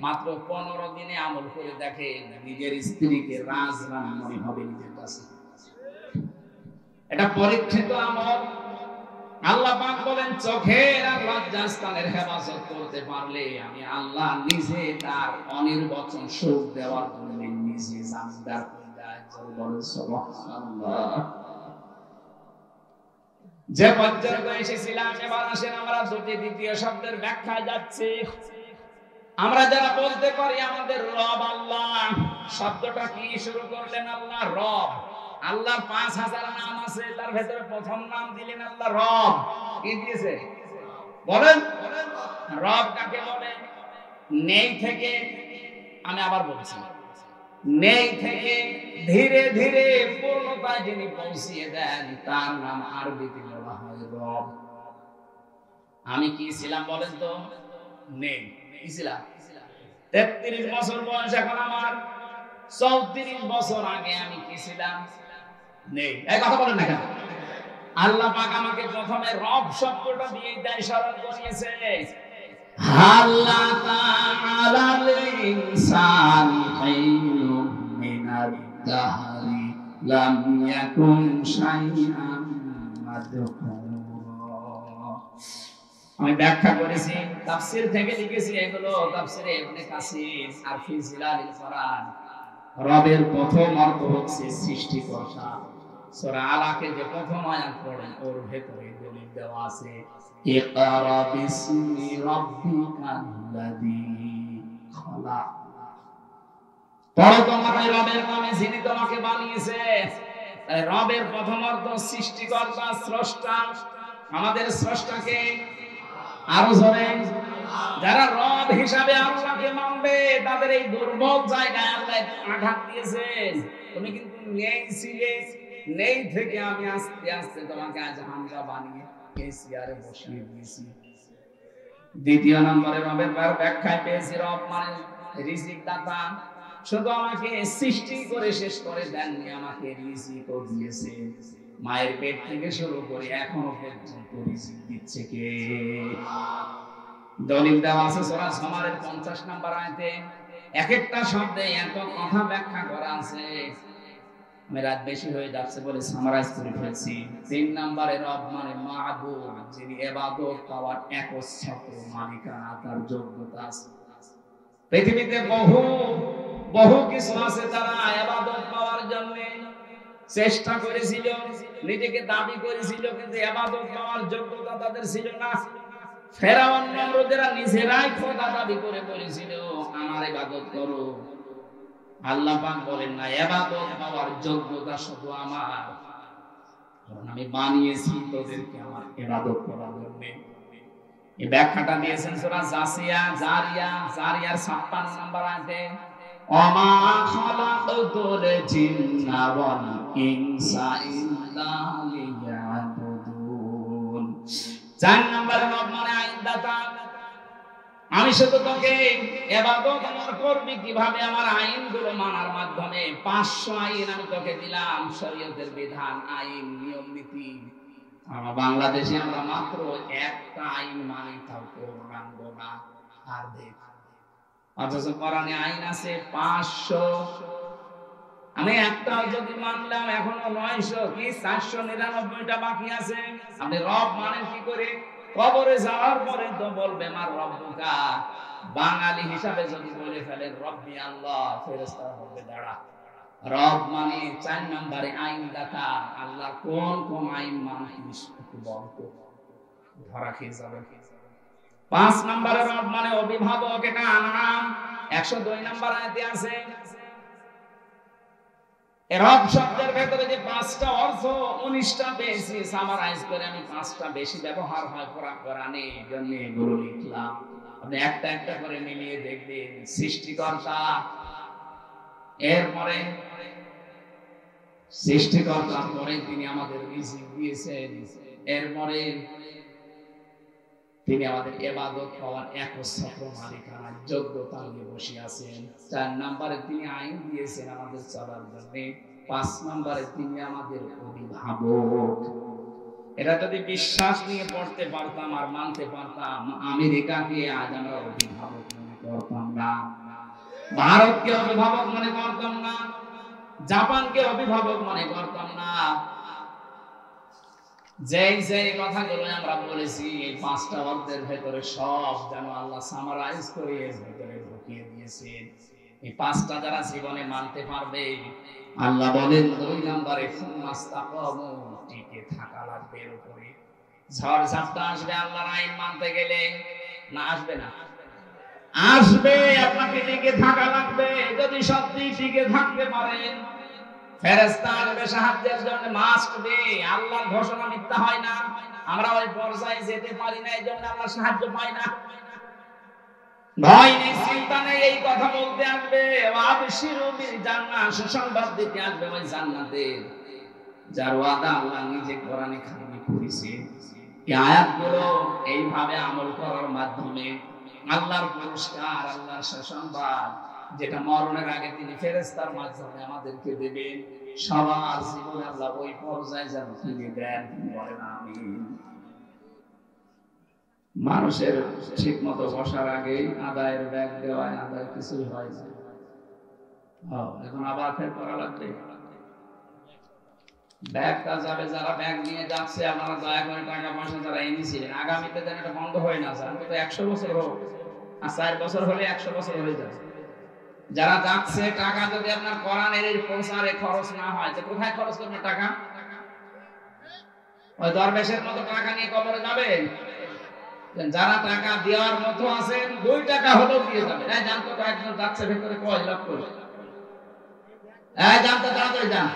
মাত্র 15 দিনে আমল করে দেখেন, নিজের স্ত্রীকে রাজরানী মনে হবে নিজের কাছে। এটা পরীক্ষিত আমল। আল্লাহ পাক বলেন চোখের আর লজ্জাস্থানের হেফাজত করতে পারলে আমি আল্লাহ নিজে তার অনির্বচন সুখ দেওয়ার জন্য নিজে জামিনদার হয়ে যায়। বলেন সুবহানাল্লাহ। যে পর্যন্ত এসেছিলাম, এবার আসেন আমরা দুটি দ্বিতীয় শব্দের ব্যাখ্যায় যাচ্ছি। আমরা যারা বলতে পারি আমাদের রব আল্লাহ, শব্দটা কি শুরু করলেন আল্লাহ রব। আল্লাহর 5000 নাম আছে, তার ভেতরে প্রথম নাম দিলেন আল্লাহ রব। কি দিয়েছে বলেন? রব কাকে বলে? নেই থেকে, আমি আবার বলছি, নেই থেকে ধীরে ধীরে পূর্ণতায় যিনি পৌঁছিয়ে দেন তার নাম আরবিতে বলা হয় রব। আমি কি ছিলাম বলেন তো? নেই। কি ছিলাম? 33 বছর বয়স এখন আমার, 34 বছর আগে আমি কি ছিলাম? নেই। এই কথা বলেন না কেন? আল্লাহ পাক আমাকে প্রথমে রব শব্দটা দিয়ে দেয় স্মরণ করিয়েছে। হাল্লা তাআলাল ইনসানি হাইনুম মিনাদ দাহরি লাম ইয়াকুন শাইআন মাদকুরা। আমি ব্যাখ্যা করেছি, তাফসীর থেকে লিখেছি, এগুলো তাফসীরে ইবনে কাসির আর ফি জিলালিল কোরআন। রবের প্রথম অর্থ হচ্ছে সৃষ্টিকর্তা। সূরা আলাকে যে প্রথম আয়াত পড়েন ওর ভেতরে দলিল দেওয়া আছে, ইকরা বিসমি রাব্বিকাল্লাযী খালাক। পড়ো তোমাকে রবের নামে যিনি তোমাকে বানিয়েছে। তাই রবের প্রথম অর্থ সৃষ্টিকর্তা, স্রষ্টা। আমাদের স্রষ্টাকে আরো জোরে, যারা রব হিসাবে আল্লাহকে মানবে তাদের এই দুর্বল জায়গায় আল্লাহ আঘাত দিয়েছেন। তুমি কিন্তু নেই ছিলে, নেই থেকে আমি আস্তে আস্তে তোমাকে আজ হামজা বানিয়ে এই চেয়ারে বসিয়ে দিয়েছি। দ্বিতীয় নম্বরে রবের ব্যাখ্যায় পেয়েছি রব মানে রিজিক দাতা। শুধু আমাকে সৃষ্টি করে শেষ করে দেননি, আমাকে রিজিকও দিয়েছে। মায়ের পেট থেকে শুরু করে এখনো পর্যন্ত রিজিক দিচ্ছে কে? দলিল দেওয়া আছে সূরা জুমারের 50 নম্বর আয়াতে। এক একটা শব্দে এত কথা ব্যাখ্যা করা আছে, আমি রাত বেশি হয়ে যাচ্ছে বলে সামারাইজ করে ফেলছি। 3 নম্বরে রব মানে মাবুদ, যিনি ইবাদত পাওয়ার একচ্ছত্র মালিকানা, তার যোগ্যতা আছে। পৃথিবীতে বহু কিছু আছে তারা ইবাদত পাওয়ার জন্য চেষ্টা করেছিল, নিজেকে দাবি করেছিল, কিন্তু ইবাদত পাওয়ার যোগ্যতা তাদের ছিল না। ফেরাউন নমরুদেরা নিজেরাই খোদা দাবি করে বলেছিল আমার ইবাদত করো। আল্লাহ পাক বলেন না, ইবাদত পাওয়ার যোগ্যতা শুধু আমার, কারণ আমি বানিয়েছি তোদেরকে আমার ইবাদত করার জন্য। এই ব্যাখ্যাটা দিয়েছেন সূরা জারিয়ার 56 নম্বর আয়াতে, ওমা খালাকাতুল জিন্না ওয়াল ইনসা ইল্লা লিয়াবুদুন। 4 নম্বরে রব মানে আইন দাতা। আমি শুধু তোকে ইবাদত আমার করবি কিভাবে? আমার আইনগুলো মানার মাধ্যমে। 500 আইন আমি তোকে দিলাম, শরীয়তের বিধান, আইন, নিয়ম নীতি। আমরা বাংলাদেশে আমরা মাত্র একটা আইন মানি, তাও কোরআন না। আর দেখ, অথচ কোরআনে আইন আছে 500। আমি একটাও যদি মানলাম এখনো 900 কি 499টা বাকি আছে। আপনি রব মানেন কি করে? কবরে যাওয়ার পরে তো বলবে আমার রব্বুকা। বাঙালি হিসাবে যদি বলে ফেলেন রব্বি আল্লাহ, ফেরেশতারা বলবে দাঁড়া। রব মানে 4 নম্বরে আইন দাতা। আল্লাহর কোন কোন আইন মানতিস একটু বলতো, ধরা খেয়ে যাবে। 5 নম্বরে রব মানে অভিভাবক, এটা আনাম 102 নম্বর আয়াতে আছে। রব শব্দের ভেতরে যে 5টা অর্থ 19টা পেয়েছি, সামারাইজ করে আমি 5টা বেশি ব্যবহার হয় কোরআনে, এজন্য এগুলো লিখলাম। আপনি একটা একটা করে মিলিয়ে দেখবেন। সৃষ্টিকর্তা, এরপরে সৃষ্টিকর্তার পরে তিনি আমাদের রিজিক দিয়েছেন, এরপরে তিনি আমাদের ইবাদত পাওয়ার একচ্ছত্র মালিকানার যোগ্যতা নিয়ে বসে আছেন। 4 নম্বরে তিনি আইন দিয়েছেন আমাদের চলার জন্য। 5 নম্বরে তিনি আমাদের অভিভাবক। এটা যদি বিশ্বাস নিয়ে পড়তে পারতাম আর মানতে পারতাম, আমেরিকাকে আজ আমরা অভিভাবক মনে করতাম না, ভারতকে অভিভাবক মনে করতাম না, জাপানকে অভিভাবক মনে করতাম না। যে কথাগুলো আমরা বলেছি এই 5টা অধ্যায়ের ভেতরে সব যেন আল্লাহ সামারাইজ করে এর ভেতরে ঢুকিয়ে দিয়েছেন। এই 5টা যারা জীবনে মানতে পারবে, আল্লাহ বলেন 2 নম্বরে ফুমাস্তাকামু, টিকে থাকা লাগবে এর উপরে। ঝড় ঝাপটা আসবে আল্লাহর আইন মানতে গেলে, না আসবে না? আসবে, আপনাকে টিকে থাকা লাগবে। যদি সত্যি টিকে থাকতে পারেন, ফেরেশতা আসবে সাহায্যের জন্য, মাস্ট বি। আল্লাহর ঘোষণা মিথ্যা হয় না। আমরা ওই পর্যায়ে যেতে পারি না, এইজন্য আমরা সাহায্য পাই না। ভয় নেই, চিন্তা নেই, এই কথা বলতে আসবে। ওয়াবশিরু বিল জান্নাহ, সুসংবাদ দিতে আসবে ওই জান্নাতের, যার ওয়াদা আল্লাহ নিজে কোরআনে কারিমে করেছে। এই আয়াতগুলো এইভাবে আমল করার মাধ্যমে আল্লাহর পুরস্কার, আল্লাহর সুসংবাদ, যেটা মরণের আগে তিনি ফেরেশতার মাধ্যমে আমাদেরকে দেবেন, সবার জীবনে আল্লাহ ওই পর্যায়ে যেন তিনি দেন। বলেন আমিন। মানুষের ঠিক মতো বসার আগে আদায়ের ব্যাগ দেওয়ায় আদায় কিছুই হয় না। এখন আবার ফের করা লাগবে। ব্যাগটা যাবে, যারা ব্যাগ নিয়ে যাচ্ছে আপনারা দয়া করে টাকা পয়সা যারা এনেছিলেন, আগামীতে যেন এটা বন্ধ হয় না। স্যার তো 100 বছর হোক, আর 4 বছর হলে 100 বছর হয়ে যাবে। যারা যাচ্ছে, টাকা যদি আপনার কোরআনের এই প্রচারে খরচ না হয়, তো কোথায় খরচ করবে টাকা? ওই দরবেশের মতো টাকা নিয়ে কবরে যাবেন? যারা টাকা দেওয়ার মতো আছেন, 2 টাকা হলেও দিয়ে যাবেন। এই জানতো তো একজন যাচ্ছে ভেতরে, কয় লাখ করে। এই জানতো, তাড়াতাড়ি যান।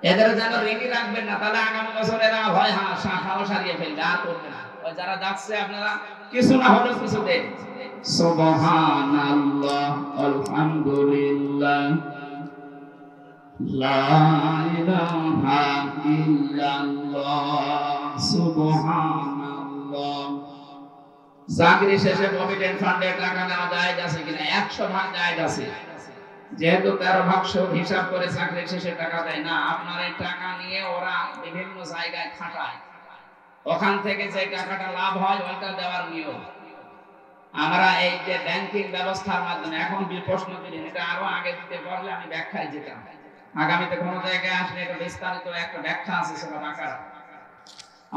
এদের যেন রেডি রাখবেন না, তাহলে আগামী বছর এরা ভয় খাওয়া সারিয়ে ফেলবে, আর করবে না। ওই যারা যাচ্ছে আপনারা কিছু না হলেও কিছু দেন। সুবহানাল্লাহ, আলহামদুলিল্লাহ, লা ইলাহা ইল্লাল্লাহ, সুবহানাল্লাহ। চাকরি শেষে প্রভিডেন্ট ফান্ডে টাকা নেওয়া জায়েজ আছে কিনা? 100 ভাগ জায়েজ আছে। যেহেতু 13 ভাগ সুদ হিসাব করে চাকরি শেষে টাকা দেয় না, আপনার এই টাকা নিয়ে ওরা বিভিন্ন জায়গায় খাটায়, ওখান থেকে যে টাকাটা লাভ হয় ওইটা দেওয়ার নিয়ম। আমরা এই যে ব্যাংকিং ব্যবস্থার মাধ্যমে এখন প্রশ্ন দিলেন, এটা আরো আগে দিতে পারলে আমি ব্যাখ্যায় যেতাম। আগামীতে কোনো জায়গায় আসলে এটা বিস্তারিত একটা ব্যাখ্যা আছে, সেটা টাকা।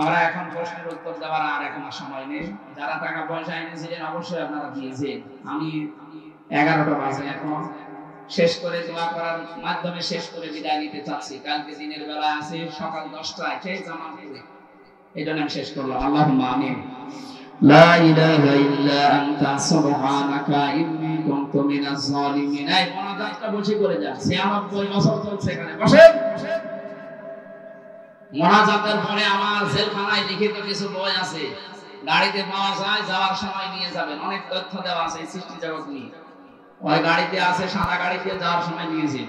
আমরা এখন প্রশ্নের উত্তর দেওয়ার আর এখন সময় নেই। যারা টাকা পয়সা এনেছিলেন অবশ্যই আপনারা দিয়েছেন। আমি 11টা বাজে এখন শেষ করে দোয়া করার মাধ্যমে শেষ করে বিদায় নিতে চাচ্ছি। কালকে দিনের বেলা আছে সকাল 10টায় সেই জামাত পড়ে, এইজন্য আমি শেষ করলাম। আল্লাহুম্মা আমিন। লা ইলাহা ইল্লা আনতা সুবহানাকা ইন্নী কুনতু মিনাজ জালিমিন। এই মোনাজাতটা বসে করে যান, 96 বছর চলছে এখানে। বসেন। মোনাজাতের পরে আমার জেলখানায় লিখিত কিছু বই আছে, গাড়িতে পাওয়া যায়, যাওয়ার সময় নিয়ে যাবেন। অনেক তথ্য দেওয়া আছে সৃষ্টি জগৎ নিয়ে। ওই গাড়িতে আছে, সাদা গাড়িতে যাওয়ার সময় নিয়েছি।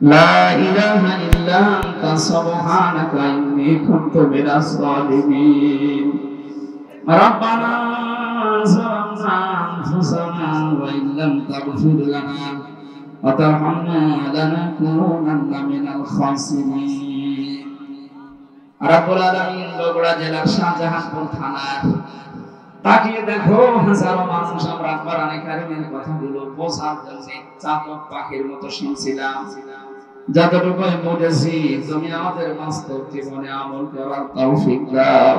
লা ইলাহা ইল্লা আনতা সুবহানাকা ইন্নী কুনতু মিনাজ জালিমিন। রাব্বানা যালামনা আনফুসানা ওয়া ইল্লাম তাগফির লানা ওয়া তারহামনা লানাকুনান্না মিনাল খাসিরিন। রাব্বুল আলামিন বগুড়া জেলার শাহজাহানপুর থানার তাকিয়ে দেখো, হাজারো মানুষ আমরা কোরআনে কারিমের কথাগুলো বোঝার জন্য চাতক পাখির মতো শুনছিলাম। যতটুকু বুঝেছি, তুমি আমাদের বাস্তব জীবনে আমল করার তৌফিক দাও।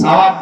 সওয়াব